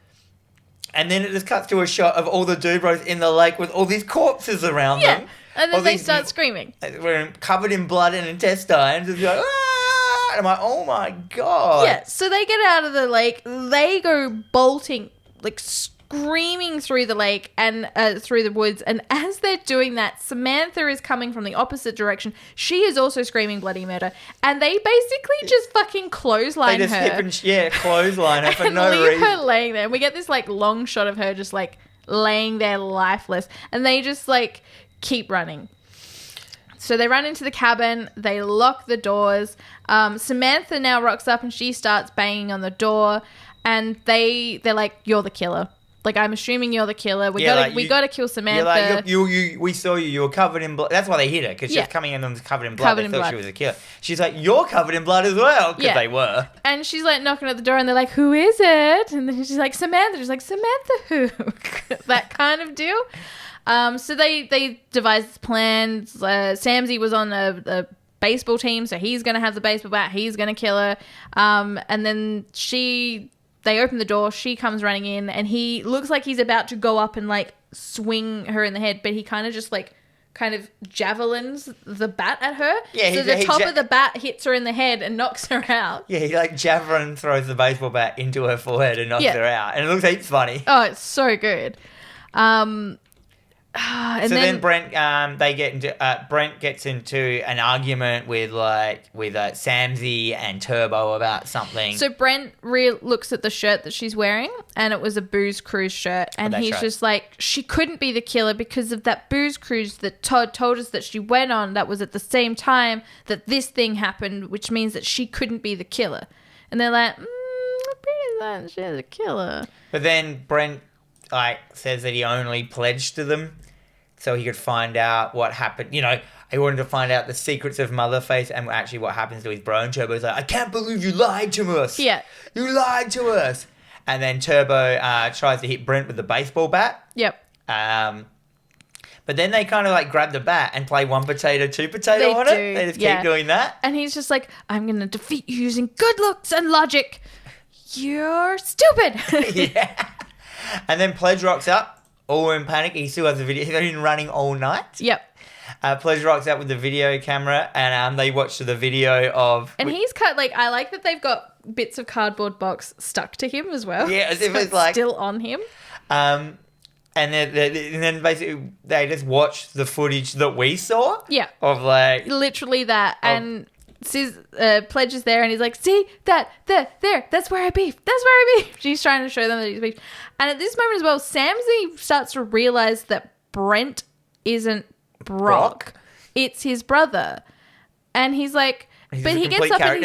And then it just cuts to a shot of all the Dubros in the lake with all these corpses around them. And then they start screaming. We're covered in blood and intestines. And like, ah! And I'm like, oh my God. Yeah, so they get out of the lake. They go bolting, like screaming through the lake and through the woods. And as they're doing that, Samantha is coming from the opposite direction. She is also screaming bloody murder. And they basically just fucking clothesline her. They just clothesline her for no leave reason. her laying there. And we get this like long shot of her just like laying there lifeless. And they just like keep running. So they run into the cabin. They lock the doors. Samantha now rocks up and she starts banging on the door. And they're like, you're the killer. Like, I'm assuming you're the killer. We gotta kill Samantha. We saw you. You were covered in blood. That's why they hit her, because she was coming in and was covered in blood. They thought she was a killer. She's like, you're covered in blood as well, because they were. And she's like knocking at the door, and they're like, who is it? And then she's like, Samantha. She's like, Samantha who? That kind of deal. So they devised this plan. Samsy was on a baseball team, so he's gonna have the baseball bat. He's gonna kill her. And then they open the door, she comes running in, and he looks like he's about to go up and like swing her in the head, but he kind of javelins the bat at her. Yeah, so the top of the bat hits her in the head and knocks her out. Yeah, he like javelin throws the baseball bat into her forehead and knocks her out. And it looks heaps funny. Oh, it's so good. And then Brent, Brent gets into an argument with Samsy and Turbo about something. So Brent looks at the shirt that she's wearing, and it was a booze cruise shirt, and he's just like, she couldn't be the killer because of that booze cruise that Todd told us that she went on. That was at the same time that this thing happened, which means that she couldn't be the killer. And they're like, pretty sure she's a killer. But then Brent says that he only pledged to them so he could find out what happened. You know, he wanted to find out the secrets of Motherface and actually what happens to his bro. And Turbo's like, I can't believe you lied to us. Yeah. You lied to us. And then Turbo tries to hit Brent with the baseball bat. Yep. But then they kind of like grab the bat and play one potato, two potato on it. They just keep doing that. And he's just like, I'm going to defeat you using good looks and logic. You're stupid. Yeah. And then Pledge rocks up, all in panic. He still has the video. He's been running all night. Yep. Pledge rocks up with the video camera, and they watch the video of... And he's cut, like, I like that they've got bits of cardboard box stuck to him as well. Yeah, as if so it's like... still on him. And then basically they just watch the footage that we saw. Yeah. Of like... Literally that. And Pledge is there and he's like, see, there, that's where I beef. That's where I beef. She's trying to show them that he's beef. And at this moment as well, Samsey starts to realise that Brent isn't Brock. It's his brother. And he's like... But he gets up and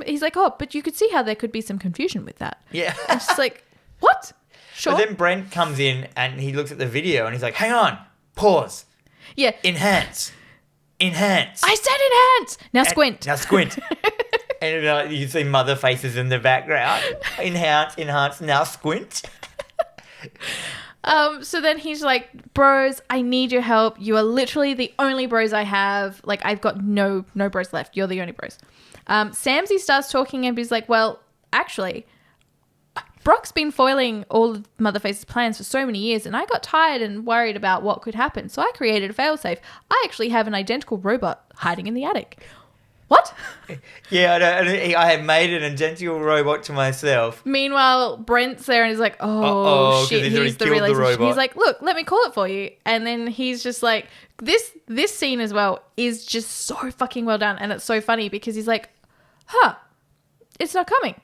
he's like, oh, but you could see how there could be some confusion with that. Yeah. And she's like, what? Sure. But then Brent comes in and he looks at the video and he's like, hang on, pause. Yeah. Enhance. I said enhance. Now squint. And you see mother faces in the background. Enhance, now squint. So then he's like, bros, I need your help. You are literally the only bros I have. Like, I've got no bros left. You're the only bros. Samsey starts talking and he's like, well, actually, Brock's been foiling all of Motherface's plans for so many years, and I got tired and worried about what could happen, so I created a failsafe. I actually have an identical robot hiding in the attic. What? Yeah, I have made an identical robot to myself. Meanwhile, Brent's there and he's like, oh shit, he's the realization. He's like, look, let me call it for you. And then he's just like, this scene as well is just so fucking well done, and it's so funny because he's like, it's not coming.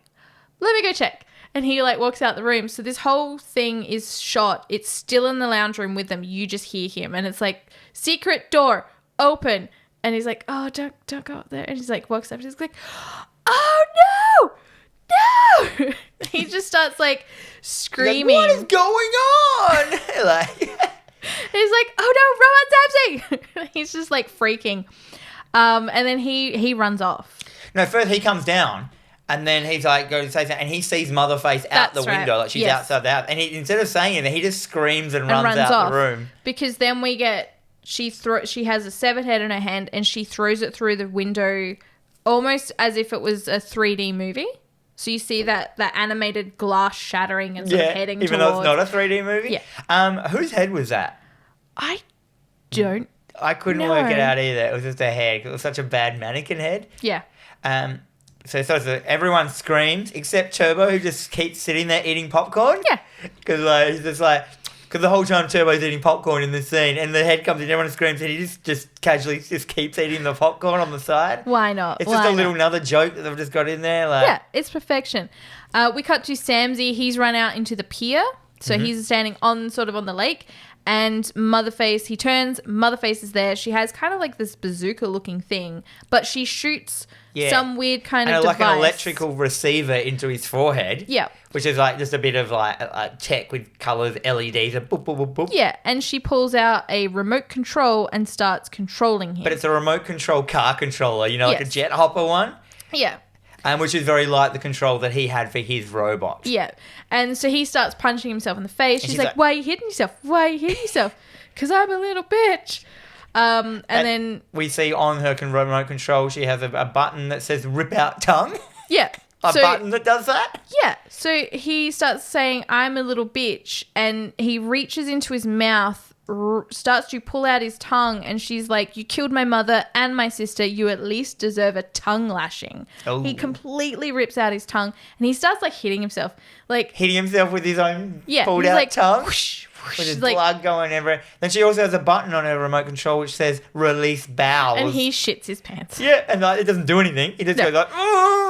Let me go check. And he like walks out the room. So this whole thing is shot. It's still in the lounge room with them. You just hear him. And it's like, secret door, open. And he's like, oh, don't go up there. And he's like, walks up and he's like, oh, no. He just starts like screaming. Like, what is going on? He's like, oh, no, Robot Samsey. He's just like freaking. And then he runs off. No, first he comes down. And then he's like, go to say something, and he sees Motherface out the window, like she's outside the house. And instead of saying anything, he just screams and runs out off the room. Because then we get, she has a severed head in her hand, and she throws it through the window, almost as if it was a 3D movie. So you see that animated glass shattering and sort of heading towards. Even though it's not a 3D movie. Yeah. Whose head was that? I couldn't work it out either. It was just a head. It was such a bad mannequin head. Yeah. So everyone screams except Turbo, who just keeps sitting there eating popcorn. Yeah. Because he's just like, because the whole time Turbo's eating popcorn in the scene, and the head comes in, everyone screams, and he just casually just keeps eating the popcorn on the side. Why not? It's just a little another joke that they've just got in there. Like. Yeah, it's perfection. We cut to Samsey. He's run out into the pier, so he's standing on the lake. And Motherface, he turns, Motherface is there. She has kind of like this bazooka-looking thing, but she shoots some weird kind of device. Like an electrical receiver into his forehead. Yeah. Which is like just a bit of like tech with colours, LEDs, and boop, boop, boop, boop. Yeah, and she pulls out a remote control and starts controlling him. But it's a remote control car controller, like a jet hopper one. Yeah. Which is very like the control that he had for his robot. Yeah. And so he starts punching himself in the face. She's like, why are you hitting yourself? Why are you hitting yourself? Because I'm a little bitch. And then... We see on her remote control, she has a button that says rip out tongue. Yeah. A button that does that? Yeah. So he starts saying, I'm a little bitch. And he reaches into his mouth, starts to pull out his tongue, and she's like, you killed my mother and my sister. You at least deserve a tongue lashing. Oh. He completely rips out his tongue, and he starts like hitting himself. Like hitting himself with his own pulled out like, tongue? Whoosh, whoosh, with his blood going everywhere. Then she also has a button on her remote control which says release bowels. And he shits his pants. Yeah, and it doesn't do anything. He just goes like,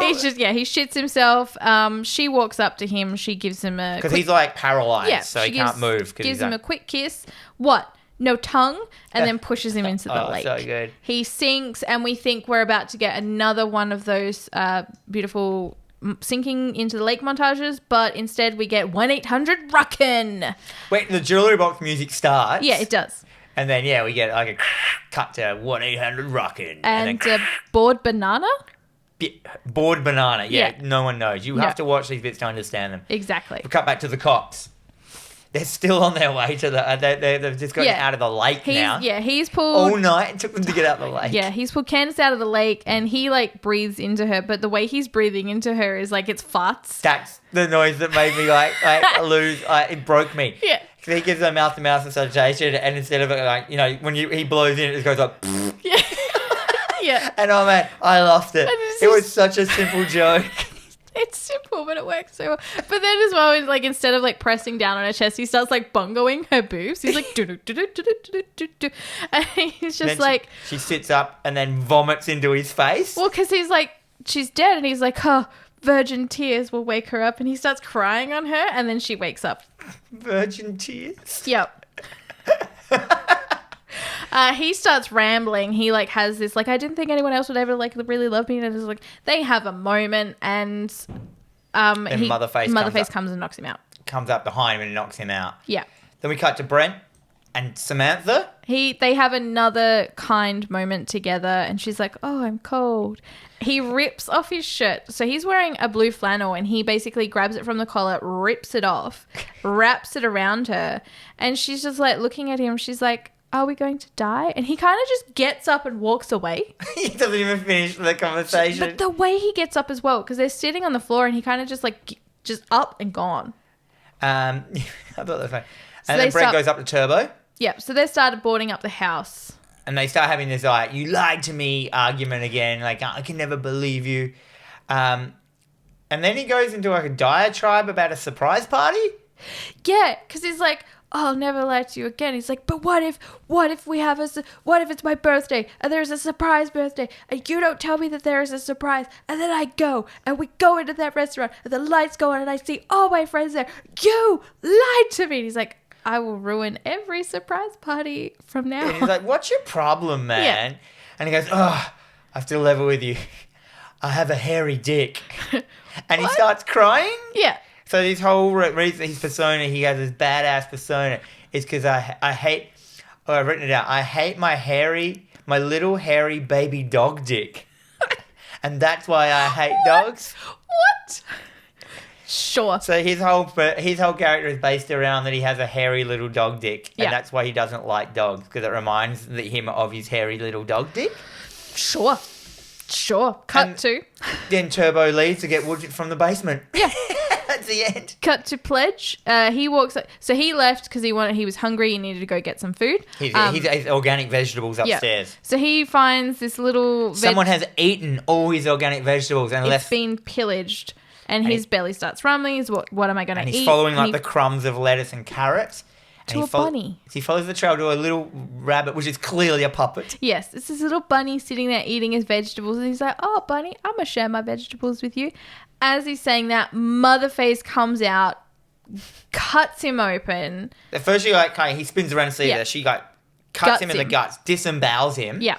he's just, he shits himself. She walks up to him. She gives him a... Because he's like paralyzed, so he can't move. Gives him a quick kiss. What? No tongue? And then pushes him into the lake. So good. He sinks, and we think we're about to get another one of those beautiful sinking into the lake montages, but instead we get 1-800-ROCKIN. Wait, the jewelry box music starts. Yeah, it does. And then, yeah, we get like a cut to 1-800-ROCKIN'. And then, bored banana? bored banana. Yeah, Yeah. no one knows. You have to watch these bits to understand them. Exactly. We cut back to the cops. They're still on their way to the... they've just gotten out of the lake now. Yeah, he's pulled... All night it took them to get out of the lake. Yeah, he's pulled Candace out of the lake and he, like, breathes into her. But the way he's breathing into her is like it's farts. That's the noise that made me, like lose... it broke me. Yeah. So he gives her mouth-to-mouth resuscitation, and instead of it, like, you know, when he blows in, it just goes like... Yeah. Yeah. And oh, man, I loved it. It was such a simple joke. It's simple, but it works so well. But then as well, like, instead of, like, pressing down on her chest, he starts, like, bongoing her boobs. He's like, do-do-do-do-do-do-do-do. And he's just like... She sits up and then vomits into his face. Well, because he's like, she's dead. And he's like, oh, virgin tears will wake her up. And he starts crying on her. And then she wakes up. Virgin tears? Yep. He starts rambling. He like has this like, I didn't think anyone else would ever like really love me, and it's like they have a moment, and Motherface comes and knocks him out. Comes up behind him and knocks him out. Yeah. Then we cut to Brent and Samantha. They have another kind moment together, and she's like, "Oh, I'm cold." He rips off his shirt. So he's wearing a blue flannel, and he basically grabs it from the collar, rips it off, wraps it around her, and she's just like looking at him. She's like, are we going to die? And he kind of just gets up and walks away. He doesn't even finish the conversation. But the way he gets up as well, because they're sitting on the floor and he kind of just like, just up and gone. I thought that was funny. And then Brent goes up to Turbo. Yep. So they started boarding up the house. And they start having this, like, you lied to me argument again. Like, I can never believe you. And then he goes into like a diatribe about a surprise party. Yeah, because he's like, oh, I'll never lie to you again. He's like, but what if we have what if it's my birthday and there's a surprise birthday and you don't tell me that there is a surprise, and then I go and we go into that restaurant and the lights go on and I see all my friends there. You lied to me. And he's like, I will ruin every surprise party from now. And he's like, what's your problem, man? Yeah. And he goes, oh, I'm still level with you. I have a hairy dick. And he starts crying. Yeah. So this whole reason his persona, he has this badass persona, is because I hate, I've written it out, I hate my little hairy baby dog dick. And that's why I hate dogs. What? Sure. So his whole character is based around that he has a hairy little dog dick. And that's why he doesn't like dogs, because it reminds him of his hairy little dog dick. Sure. Cut to. Then Turbo leaves to get Woodget from the basement. Yeah. That's the end. Cut to Pledge. He walks. So he left because he was hungry. He needed to go get some food. He's organic vegetables upstairs. Yeah. So he finds this little. Someone has eaten all his organic vegetables and left. It's been pillaged, and his belly starts rumbling. He's what am I going to eat? And he's following like the crumbs of lettuce and carrots. To a bunny. He follows the trail to a little rabbit, which is clearly a puppet. Yes, it's this little bunny sitting there eating his vegetables, and he's like, "Oh, bunny, I'm gonna share my vegetables with you." As he's saying that, Motherface comes out, cuts him open. At first, he spins around to see that she cuts him in the guts, disembowels him. Yeah.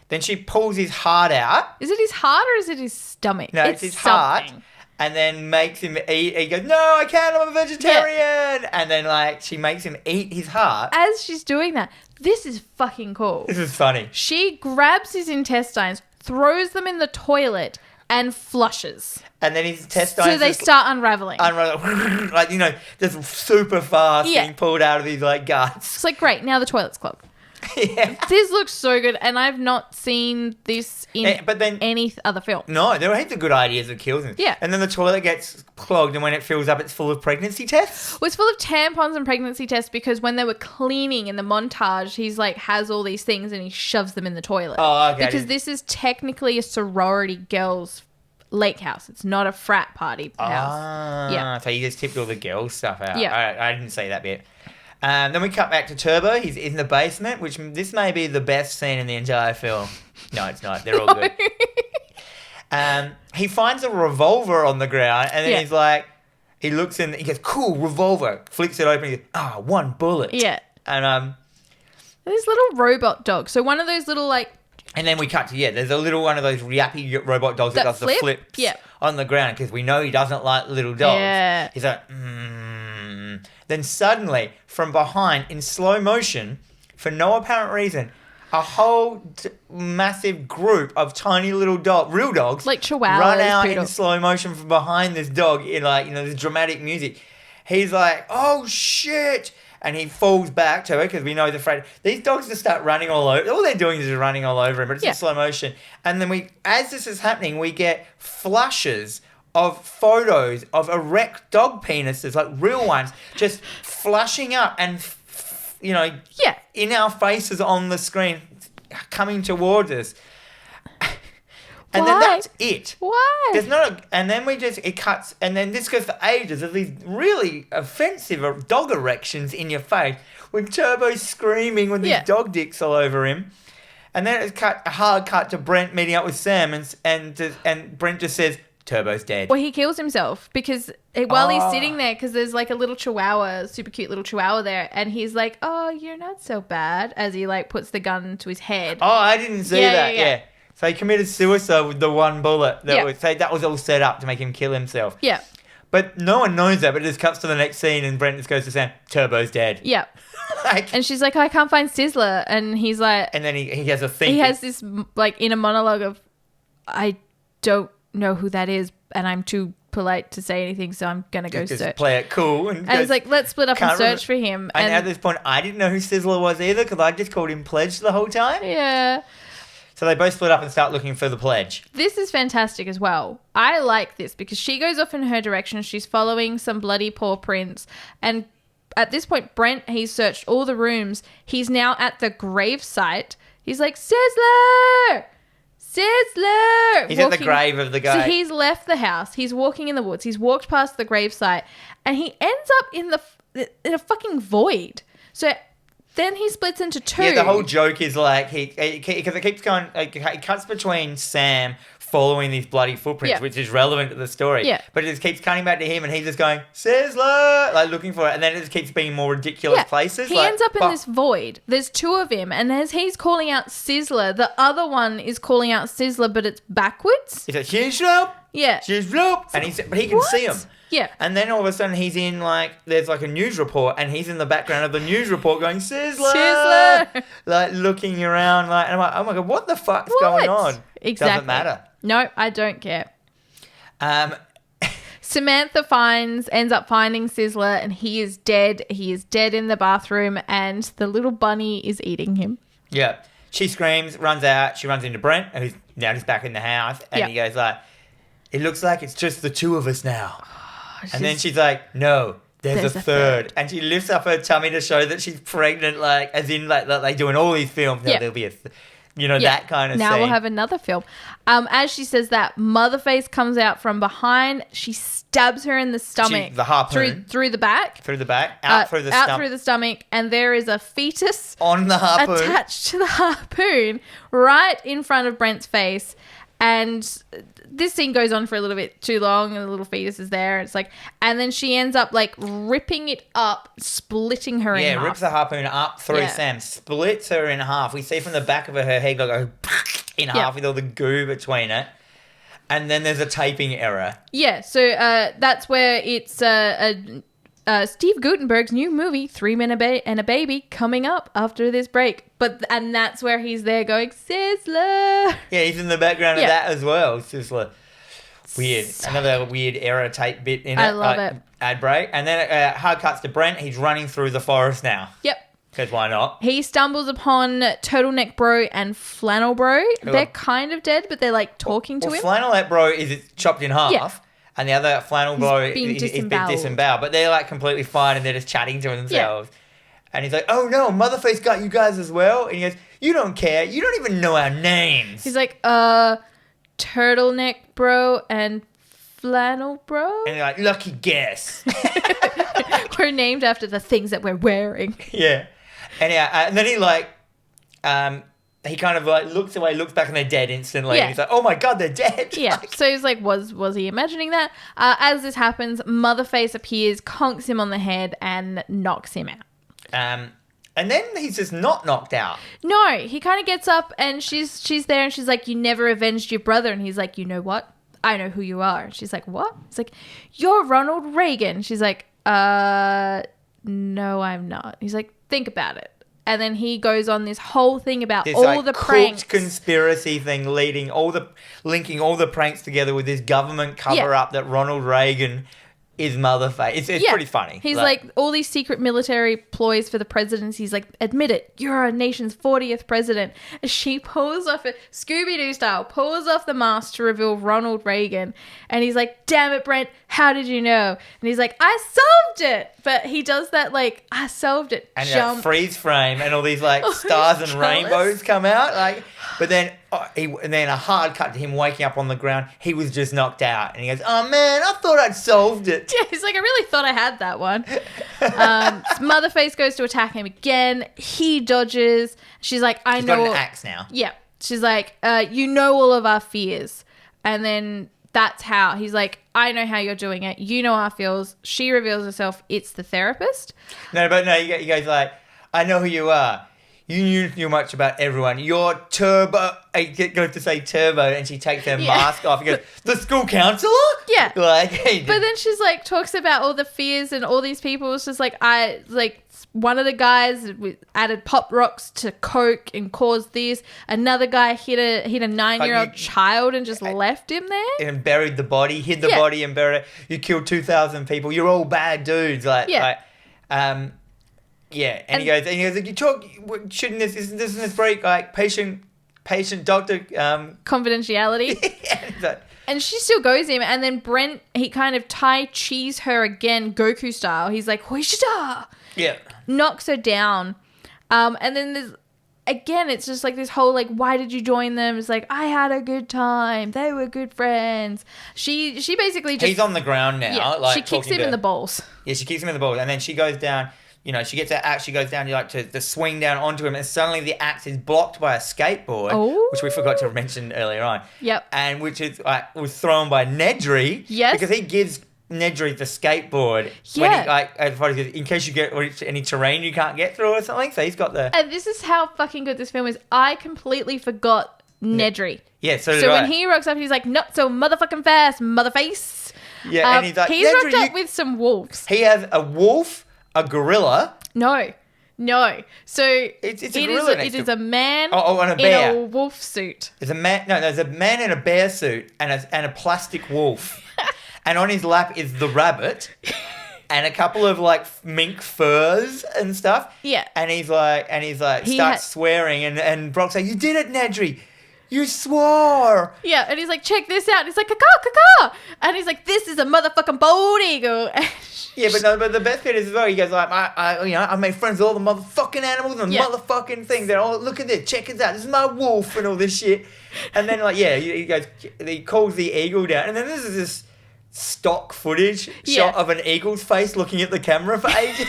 Then she pulls his heart out. Is it his heart or is it his stomach? No, it's his heart. And then makes him eat. He goes, no, I can't, I'm a vegetarian. Yeah. And then, she makes him eat his heart. As she's doing that, this is fucking cool. This is funny. She grabs his intestines, throws them in the toilet, and flushes. And then his intestines... So they start unraveling. Just super fast being pulled out of his, guts. It's like, great, now the toilet's clogged. Yeah. This looks so good, and I've not seen this in any other film. No, there are heaps of good ideas of kills. Yeah. And then the toilet gets clogged, and when it fills up, it's full of pregnancy tests. Well, it's full of tampons and pregnancy tests because when they were cleaning in the montage, he's has all these things and he shoves them in the toilet. Oh, okay. Because this is technically a sorority girls' lake house. It's not a frat party house. Yeah. So you just tipped all the girls' stuff out. Yeah. I didn't see that bit. Then we cut back to Turbo. He's in the basement, which this may be the best scene in the entire film. No, it's not. They're all good. He finds a revolver on the ground, and then he looks in, he goes, cool, revolver. Flicks it open, he goes, one bullet. Yeah. And this little robot dog. So one of those little and then we cut to, there's a little one of those yappy robot dogs that does the flips on the ground, because we know he doesn't like little dogs. Yeah. He's like, Then suddenly, from behind, in slow motion, for no apparent reason, a whole massive group of tiny little real dogs, Like chihuahuas, run out poodle. in slow motion from behind this dog in this dramatic music. He's like, oh shit. And he falls back to her because we know he's afraid. These dogs just start running all over. All they're doing is just running all over him, but it's in slow motion. And then as this is happening, we get flashes of photos of erect dog penises, like real ones, just flashing up and, in our faces on the screen, coming towards us. And then that's it. Why? There's and then it cuts, and then this goes for ages of these really offensive dog erections in your face with Turbo screaming with these dog dicks all over him. And then it's a hard cut to Brent meeting up with Sam, and Brent just says, Turbo's dead. Well, he kills himself because while he's sitting there, because there's like a little chihuahua, super cute little chihuahua there, and he's like, oh, you're not so bad, as he like puts the gun to his head. Oh, I didn't see that. Yeah. So he committed suicide with the one bullet. That was all set up to make him kill himself. Yeah. But no one knows that, but it just cuts to the next scene and Brent just goes to Sam, Turbo's dead. Yeah. And she's like, oh, I can't find Sizzler. And he's like... And then he has a thing. He has this like inner monologue of, I don't know who that is and I'm too polite to say anything, so I'm going to go search. Play it cool. And it's like, let's split up and search for him. And at this point, I didn't know who Sizzler was either because I just called him Pledge the whole time. Yeah. So they both split up and start looking for the pledge. This is fantastic as well. I like this because she goes off in her direction. She's following some bloody paw prints. And at this point, Brent, he's searched all the rooms. He's now at the grave site. He's like, Sizzler! Sizzler! He's at the grave of the guy. So he's left the house. He's walking in the woods. He's walked past the grave site. And he ends up in a fucking void. So... Then he splits into two. Yeah, the whole joke is like because it keeps going. It cuts between Sam following these bloody footprints, which is relevant to the story. Yeah. But it just keeps cutting back to him, and he's just going Sizzler, like looking for it, and then it just keeps being more ridiculous places. He ends up in this void. There's two of him, and as he's calling out Sizzler, the other one is calling out Sizzler, but it's backwards. He's like Sizzler, yeah, Sizzler, and he can see him. Yeah. And then all of a sudden he's in there's a news report and he's in the background of the news report going, Sizzler! Sizzler! Like looking around and I'm like, oh my God, what the fuck's going on? Exactly. Doesn't matter. No, I don't care. Samantha ends up finding Sizzler and he is dead. He is dead in the bathroom and the little bunny is eating him. Yeah. She screams, runs out. She runs into Brent, who's now just back in the house. And he goes like, it looks like it's just the two of us now. And then she's like, no, there's a third. And she lifts up her tummy to show that she's pregnant, as in they do in all these films. Now there'll be that kind of now scene. We'll have another film. As she says that, Motherface comes out from behind. She stabs her in the stomach. The harpoon. Through the back. Through the back. Out through the stomach. And there is a fetus. On the harpoon. Attached to the harpoon right in front of Brent's face. And this scene goes on for a little bit too long and the little fetus is there. It's like, and then she ends up ripping it up, splitting her in half. Yeah, rips the harpoon up through Sam, splits her in half. We see from the back of her head go in half with all the goo between it. And then there's a taping error. Yeah, so that's where it's Steve Guttenberg's new movie, 3 Men and a Baby, coming up after this break. And that's where he's there going, Sizzler. Yeah, he's in the background of that as well, Sizzler. Weird. Another weird error tape bit in it. I love it. Ad break. And then hard cuts to Brent. He's running through the forest now. Yep. Because why not? He stumbles upon Turtleneck Bro and Flannel Bro. They're kind of dead, but they're talking to him. Flannelette Bro is chopped in half. Yeah. And the other Flannel Bro is been disemboweled. But they're completely fine and they're just chatting to themselves. Yeah. And he's like, oh no, Motherface got you guys as well? And he goes, you don't care. You don't even know our names. He's like, Turtleneck Bro and Flannel Bro? And they're like, lucky guess. We're named after the things that we're wearing. Yeah. And then he he kind of looks away, looks back, and they're dead instantly. Yeah. And he's like, oh my God, they're dead. Yeah. So he's like, was he imagining that? As this happens, Motherface appears, conks him on the head, and knocks him out. And then he's just not knocked out. No, he kind of gets up and she's there and she's like, you never avenged your brother. And he's like, you know what? I know who you are. And she's like, what? It's like, you're Ronald Reagan. She's like, no, I'm not. He's like, think about it. And then he goes on this whole thing about This all the pranks. conspiracy thing linking all the pranks together with this government cover up that Ronald Reagan is Motherface. It's pretty funny. He's like, all these secret military ploys for the presidency. He's like, admit it, you're our nation's 40th president. And she pulls off it, Scooby-Doo style, pulls off the mask to reveal Ronald Reagan. And he's like, damn it, Brent, how did you know? And he's like, I solved it. But he does that like, I solved it. And that freeze frame and all these like stars and rainbows come out. Like, but then and then a hard cut to him waking up on the ground. He was just knocked out. And he goes, oh man, I thought I'd solved it. Yeah, he's like, I really thought I had that one. Motherface goes to attack him again. He dodges. She's like, She's got an axe now. Yeah. She's like, you know all of our fears. And then that's how he's like, I know how you're doing it. You know our fears. She reveals herself. It's the therapist. No, he goes like, I know who you are. You knew much about everyone. You're Turbo. I goes to say Turbo, and she takes her mask off. He goes, the school counselor? Yeah. Like, but then she's like, talks about all the fears and all these people. It's just like, one of the guys added pop rocks to coke and caused this. Another guy hit a 9-year-old child and just left him there. And buried the body, hid the body and buried it. You killed 2,000 people. You're all bad dudes. Yeah, and he goes, you talk, isn't this break like patient doctor confidentiality? And she still goes him, and then Brent, he kind of Tai Chi's her again, Goku style. He's like, Hoishida! Yeah. Knocks her down. And then there's, again, it's just like this whole, like, why did you join them? It's like, I had a good time. They were good friends. She basically just... He's on the ground now. Yeah, like, she kicks him in the balls. Yeah, she kicks him in the balls, and then she goes down... You know, she gets her axe, she goes down to swing down onto him, and suddenly the axe is blocked by a skateboard, which we forgot to mention earlier on. Yep. And which is was thrown by Nedry. Yes. Because he gives Nedry the skateboard when he, in case you get any terrain you can't get through or something. So he's got the... And this is how fucking good this film is. I completely forgot Nedry. Yeah, so when he rocks up, he's like, not so motherfucking fast, motherface. Yeah, and he's like... He's rocked up with some wolves. He has a wolf... A gorilla? No. So it's a gorilla. It is a man and a bear. in a wolf suit. There's a man in a bear suit and a plastic wolf. And on his lap is the rabbit and a couple of like mink furs and stuff. Yeah. And he's like starts swearing and Brock's like, you did it, Nedry. You swore. Yeah, and he's like, check this out. And he's like, caw. And he's like, this is a motherfucking bald eagle. Yeah, but the best bit is as well. He goes like, I made friends with all the motherfucking animals and motherfucking things. They're all, look at this, check it out. This is my wolf and all this shit. And then he goes, he calls the eagle down, and then this is this stock footage shot of an eagle's face looking at the camera for ages.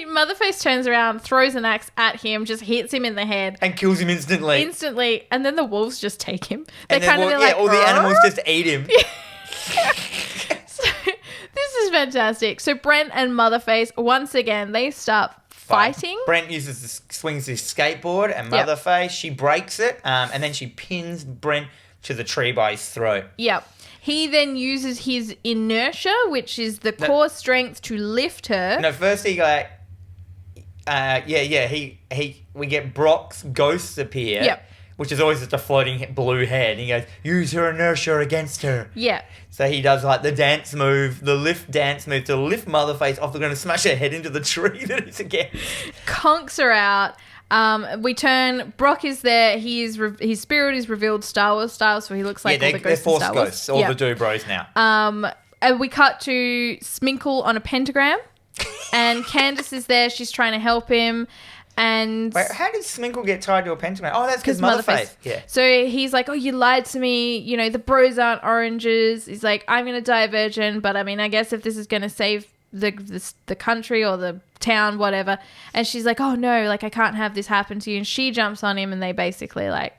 Motherface turns around, throws an axe at him, just hits him in the head. And kills him instantly. And then the wolves just take him. All the animals just eat him. So, this is fantastic. So Brent and Motherface, once again, they start fighting. Brent swings his skateboard, and Motherface, she breaks it, and then she pins Brent to the tree by his throat. Yep. He then uses his inertia, which is the core strength, to lift her. No, first he we get Brock's ghosts appear. Yep. Which is always just a floating blue head. And he goes, use her inertia against her. Yeah. So he does like the dance move, the lift dance move to lift Motherface off the ground and smash her head into the tree that he's against. Conks her out. We turn. Brock is there. His spirit is revealed Star Wars style, so he looks like all the ghosts they're in Star Force ghosts, all the do-bros now. And we cut to Sminkle on a pentagram, and Candace is there. She's trying to help him. And wait, how did Sminkle get tied to a pentagram? Oh, that's because Motherface. Yeah. So he's like, oh, you lied to me. You know, the bros aren't oranges. He's like, I'm going to die a virgin, but I mean, I guess if this is going to save the country or the town, whatever. And she's like, oh no, like I can't have this happen to you. And she jumps on him, and they basically like,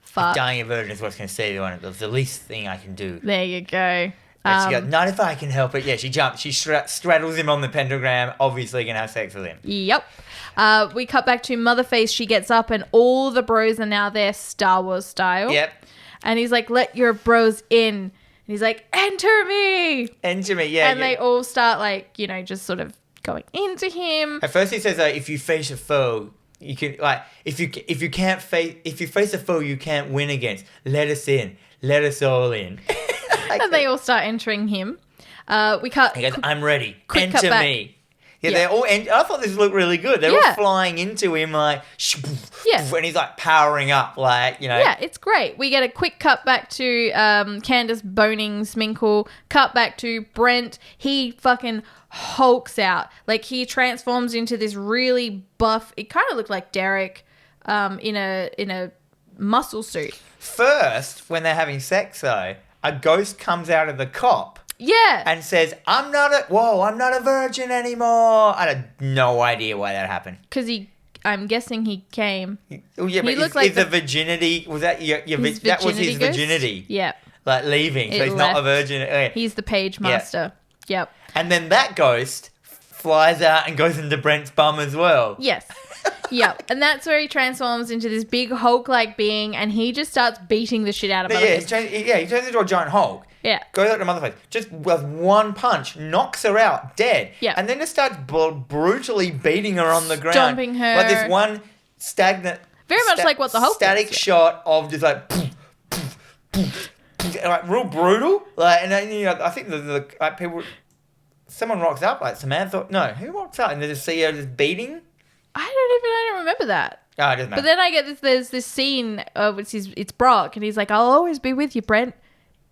fuck. Dying a virgin is what's going to save you. It's the least thing I can do. There you go. And she goes, not if I can help it. Yeah, she jumps. She straddles him on the pentagram. Obviously going to have sex with him. Yep. We cut back to Motherface. She gets up, and all the bros are now there, Star Wars style. Yep. And he's like, let your bros in. And he's like, enter me. Enter me, yeah. And they all start like, you know, just sort of going into him. At first he says, if you face a foe, you can, like, if you face a foe you can't win against, let us in. Let us all in. And they all start entering him. We cut. He goes, I'm ready. Quick Enter cut back. me. Yeah, they're all. I thought this looked really good. They're all flying into him like, and he's like powering up, like, you know. Yeah, it's great. We get a quick cut back to Candace boning Sminkle. Cut back to Brent. He fucking hulks out. Like, he transforms into this really buff. It kind of looked like Derek, in a muscle suit. First, when they're having sex, though, a ghost comes out of the cop. Yeah. And says, I'm not a virgin anymore. I had no idea why that happened. Because I'm guessing he came. Oh, yeah, but looked like the virginity, was that that was his ghost? virginity? Yeah. Like leaving, so he's not a virgin. He's the page master. Yeah. Yep. And then that ghost flies out and goes into Brent's bum as well. Yes. Yep. And that's where he transforms into this big Hulk-like being, and he just starts beating the shit out of He turns into a giant Hulk. Yeah. Goes out to Motherface. Just with one punch, knocks her out, dead. Yeah. And then just starts brutally beating her on the ground. Stomping her. Like this one stagnant... Very much like what the Hulk static does, shot of just like... like real brutal. Like, and then, you know, I think the like people... Someone rocks up, like Samantha... No, who rocks up? And they just see her just beating? I don't remember that. Oh, it doesn't matter. But then I get there's this scene of it's Brock, and he's like, I'll always be with you, Brent.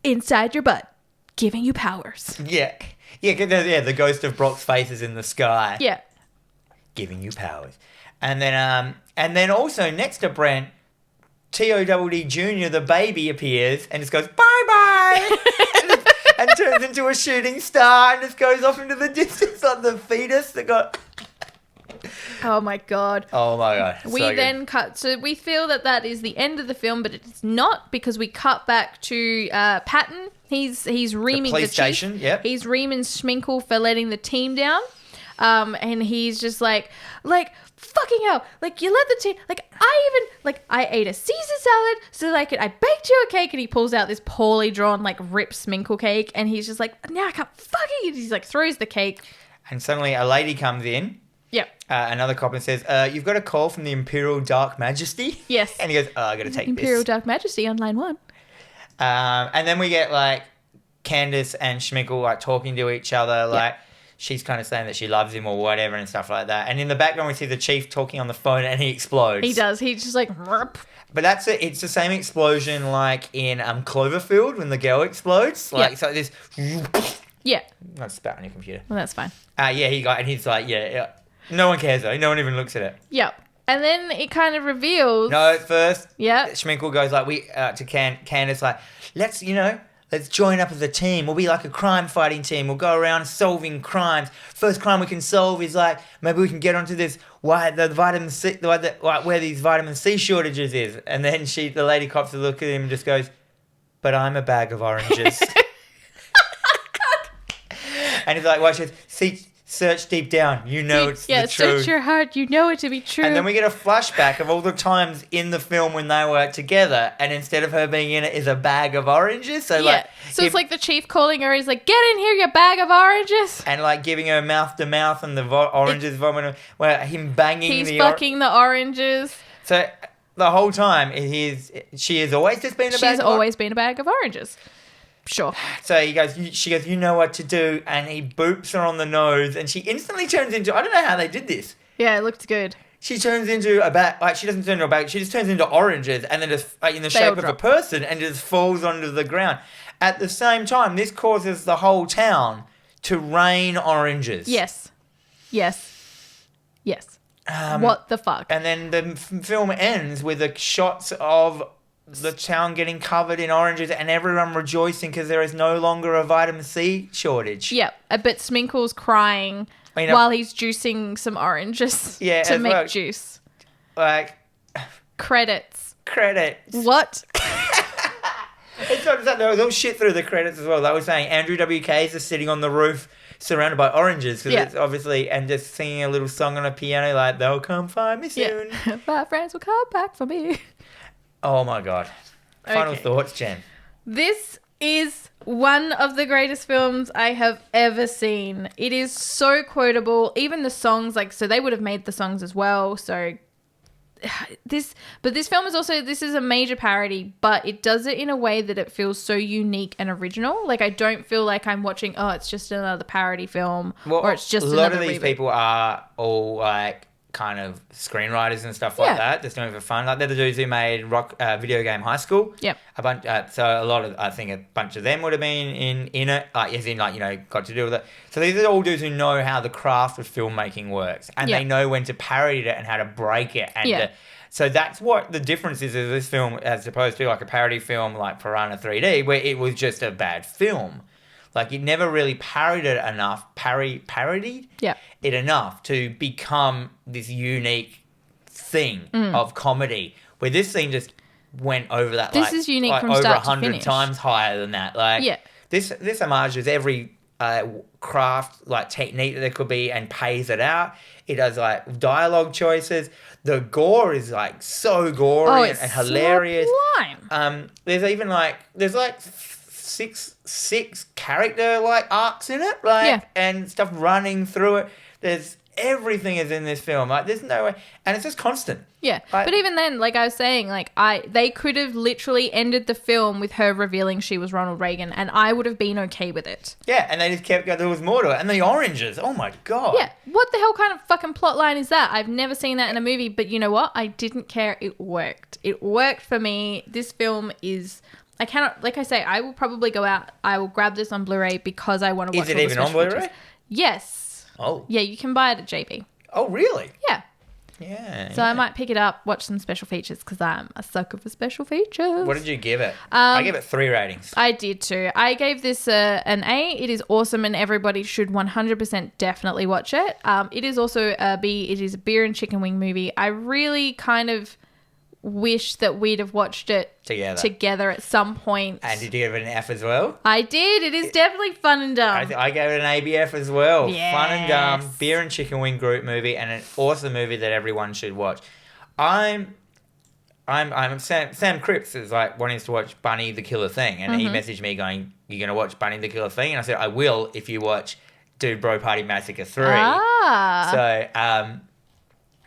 Inside your butt, giving you powers. Yeah. The ghost of Brock's face is in the sky. Yeah. Giving you powers. And then also next to Brent, T.O.D.D. Jr., the baby, appears and just goes, bye-bye! and turns into a shooting star and just goes off into the distance like the fetus that got... Oh my god. Oh my god. We then cut. So we feel that is the end of the film, but it's not, because we cut back to Patton. He's reaming the police station. chief. Yep. He's reaming Schminkle for letting the team down. And he's just like fucking hell, like, you let the team, I ate a Caesar salad so that I baked you a cake, and he pulls out this poorly drawn, like, ripped Sminkle cake, and he's just like, now I can't fucking eat. He's like, throws the cake. And suddenly a lady comes in. Yep. Another cop, and says, you've got a call from the Imperial Dark Majesty? Yes. And he goes, I got to take Imperial this. Dark Majesty on line 1. And then we get, like, Candace and Schminkle, like, talking to each other, like, she's kind of saying that she loves him or whatever and stuff like that. And in the background, we see the chief talking on the phone, and he explodes. He does. He's just like... Rup. But that's it. It's the same explosion like in Cloverfield when the girl explodes. Like, so this... Yeah. Not spat on your computer. Well, that's fine. And he's like, yeah. No one cares, though. No one even looks at it. Yep. And then it kind of reveals... No, at first, yeah, Schminkle goes like, to Candace, like, let's join up as a team. We'll be like a crime-fighting team. We'll go around solving crimes. First crime we can solve is, like, maybe we can get onto this, where these vitamin C shortages is. And then the lady cops look at him and just goes, but I'm a bag of oranges. And he's like, well, she goes, search deep down. You know it's the truth. Search your heart. You know it to be true. And then we get a flashback of all the times in the film when they were together, and instead of her being in it is a bag of oranges. So it's like the chief calling her. He's like, "Get in here, you bag of oranges," and like giving her mouth to mouth, and the oranges vomiting. Well, him banging. He's fucking the oranges. So the whole time, she has always just been a bag. She's always been a bag of oranges. Sure. So she goes, you know what to do, and he boops her on the nose, and she instantly turns into, I don't know how they did this. Yeah, it looked good. She turns into a bag, like, she doesn't turn into a bag, she just turns into oranges, and then just, like, in the shape of a person, and just falls onto the ground. At the same time, this causes the whole town to rain oranges. Yes. What the fuck? And then the film ends with the shots of the town getting covered in oranges and everyone rejoicing because there is no longer a vitamin C shortage. Yep. But Sminkle's crying while he's juicing some oranges to make juice. Like... Credits. What? It's not just that. There was all shit through the credits as well. They were saying Andrew WK's is sitting on the roof surrounded by oranges because it's obviously... And just singing a little song on a piano like, they'll come find me soon. Yeah. My friends will come back for me. Oh my god. Final thoughts, Jen. This is one of the greatest films I have ever seen. It is so quotable. Even the songs, like, so they would have made the songs as well. So this film is also, this is a major parody, but it does it in a way that it feels so unique and original. Like, I don't feel like I'm watching, oh, it's just another parody film, or it's just another A lot of these people are all like kind of screenwriters and stuff like that. Just doing it for fun. Like, they're the dudes who made Video Game High School. Yep. A bunch. So a lot of, I think a bunch of them would have been in it. As in, like, you know, got to do with it. So these are all dudes who know how the craft of filmmaking works, and they know when to parody it and how to break it. And so that's what the difference is of this film, as opposed to like a parody film like Piranha 3D, where it was just a bad film. Like, it never really parodied it enough, parodied it enough to become this unique thing of comedy, where this thing just went over that. This is unique from over start to 100 finish. times higher than that. Like, this homages every craft, like, technique that there could be, and pays it out. It does, like, dialogue choices. The gore is, like, so gory and hilarious. Sublime. There's even like six character like arcs in it, like, and stuff running through it. There's everything is in this film. Like, there's no way, and it's just constant. Yeah, like, but even then, like I was saying, like, they could have literally ended the film with her revealing she was Ronald Reagan, and I would have been okay with it. Yeah, and they just kept going. There was more to it, and the oranges. Oh my god. Yeah, what the hell kind of fucking plot line is that? I've never seen that in a movie, but you know what? I didn't care. It worked. It worked for me. This film is. I cannot, like I say, I will probably go out. I will grab this on Blu-ray because I want to watch. Is it even on Blu-ray? Features. Yes. Oh. Yeah, you can buy it at JB. Oh, really? Yeah. Yeah. So I might pick it up, watch some special features because I'm a sucker for special features. What did you give it? I gave it 3 ratings. I did too. I gave this an A. It is awesome, and everybody should 100% definitely watch it. It is also a B. It is a beer and chicken wing movie. I really kind of wish that we'd have watched it together at some point. And did you give it an F as well? I did. It is definitely fun and dumb. I gave it an ABF as well. Yes. Fun and dumb, beer and chicken wing group movie, and an awesome movie that everyone should watch. I'm Sam Cripps is like wanting us to watch Bunny the Killer Thing, and he messaged me going, "You're gonna watch Bunny the Killer Thing?" And I said, "I will if you watch Dude Bro Party Massacre 3." So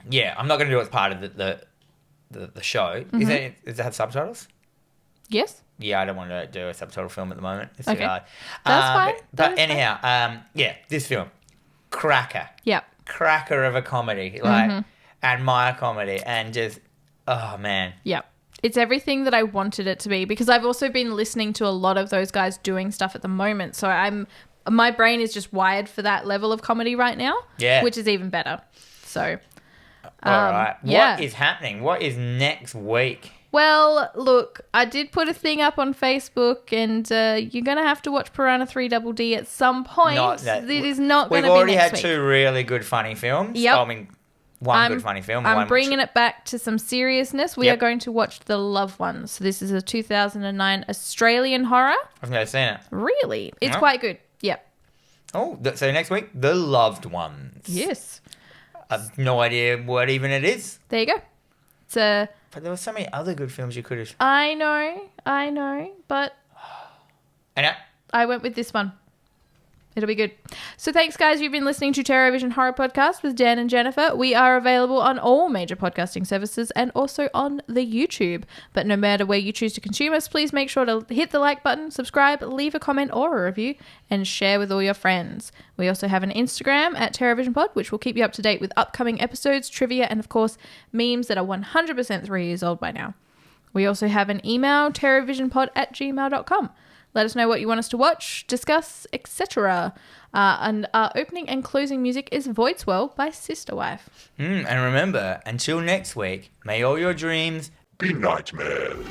yeah, I'm not gonna do it as part of the show. Does it have subtitles? Yes. Yeah, I don't want to do a subtitle film at the moment. It's too Okay. hard. That's fine. But anyhow, this film, cracker. Yep. Cracker of a comedy, like, and my comedy, and just, oh man. Yep. It's everything that I wanted it to be, because I've also been listening to a lot of those guys doing stuff at the moment. So my brain is just wired for that level of comedy right now. Yeah. Which is even better. So. All right. Yeah. What is happening? What is next week? Well, look, I did put a thing up on Facebook, and you're going to have to watch Piranha 3DD at some point. It is not going to be next week. We've already had 2 really good funny films. Yep. I mean, one good funny film. I'm bringing it back to some seriousness. We are going to watch The Loved Ones. So this is a 2009 Australian horror. I've never seen it. Really? It's quite good. Yep. Oh, so next week, The Loved Ones. Yes. I have no idea what even it is. There you go. But there were so many other good films you could have. I know, but And I went with this one. It'll be good. So thanks, guys. You've been listening to TerrorVision Horror Podcast with Dan and Jennifer. We are available on all major podcasting services and also on the YouTube. But no matter where you choose to consume us, please make sure to hit the like button, subscribe, leave a comment or a review, and share with all your friends. We also have an Instagram at TerrorVisionPod, which will keep you up to date with upcoming episodes, trivia, and of course, memes that are 100% 3 years old by now. We also have an email, terrorvisionpod@gmail.com. Let us know what you want us to watch, discuss, etc. And our opening and closing music is Voidswell by Sister Wife. and remember, until next week, may all your dreams be nightmares.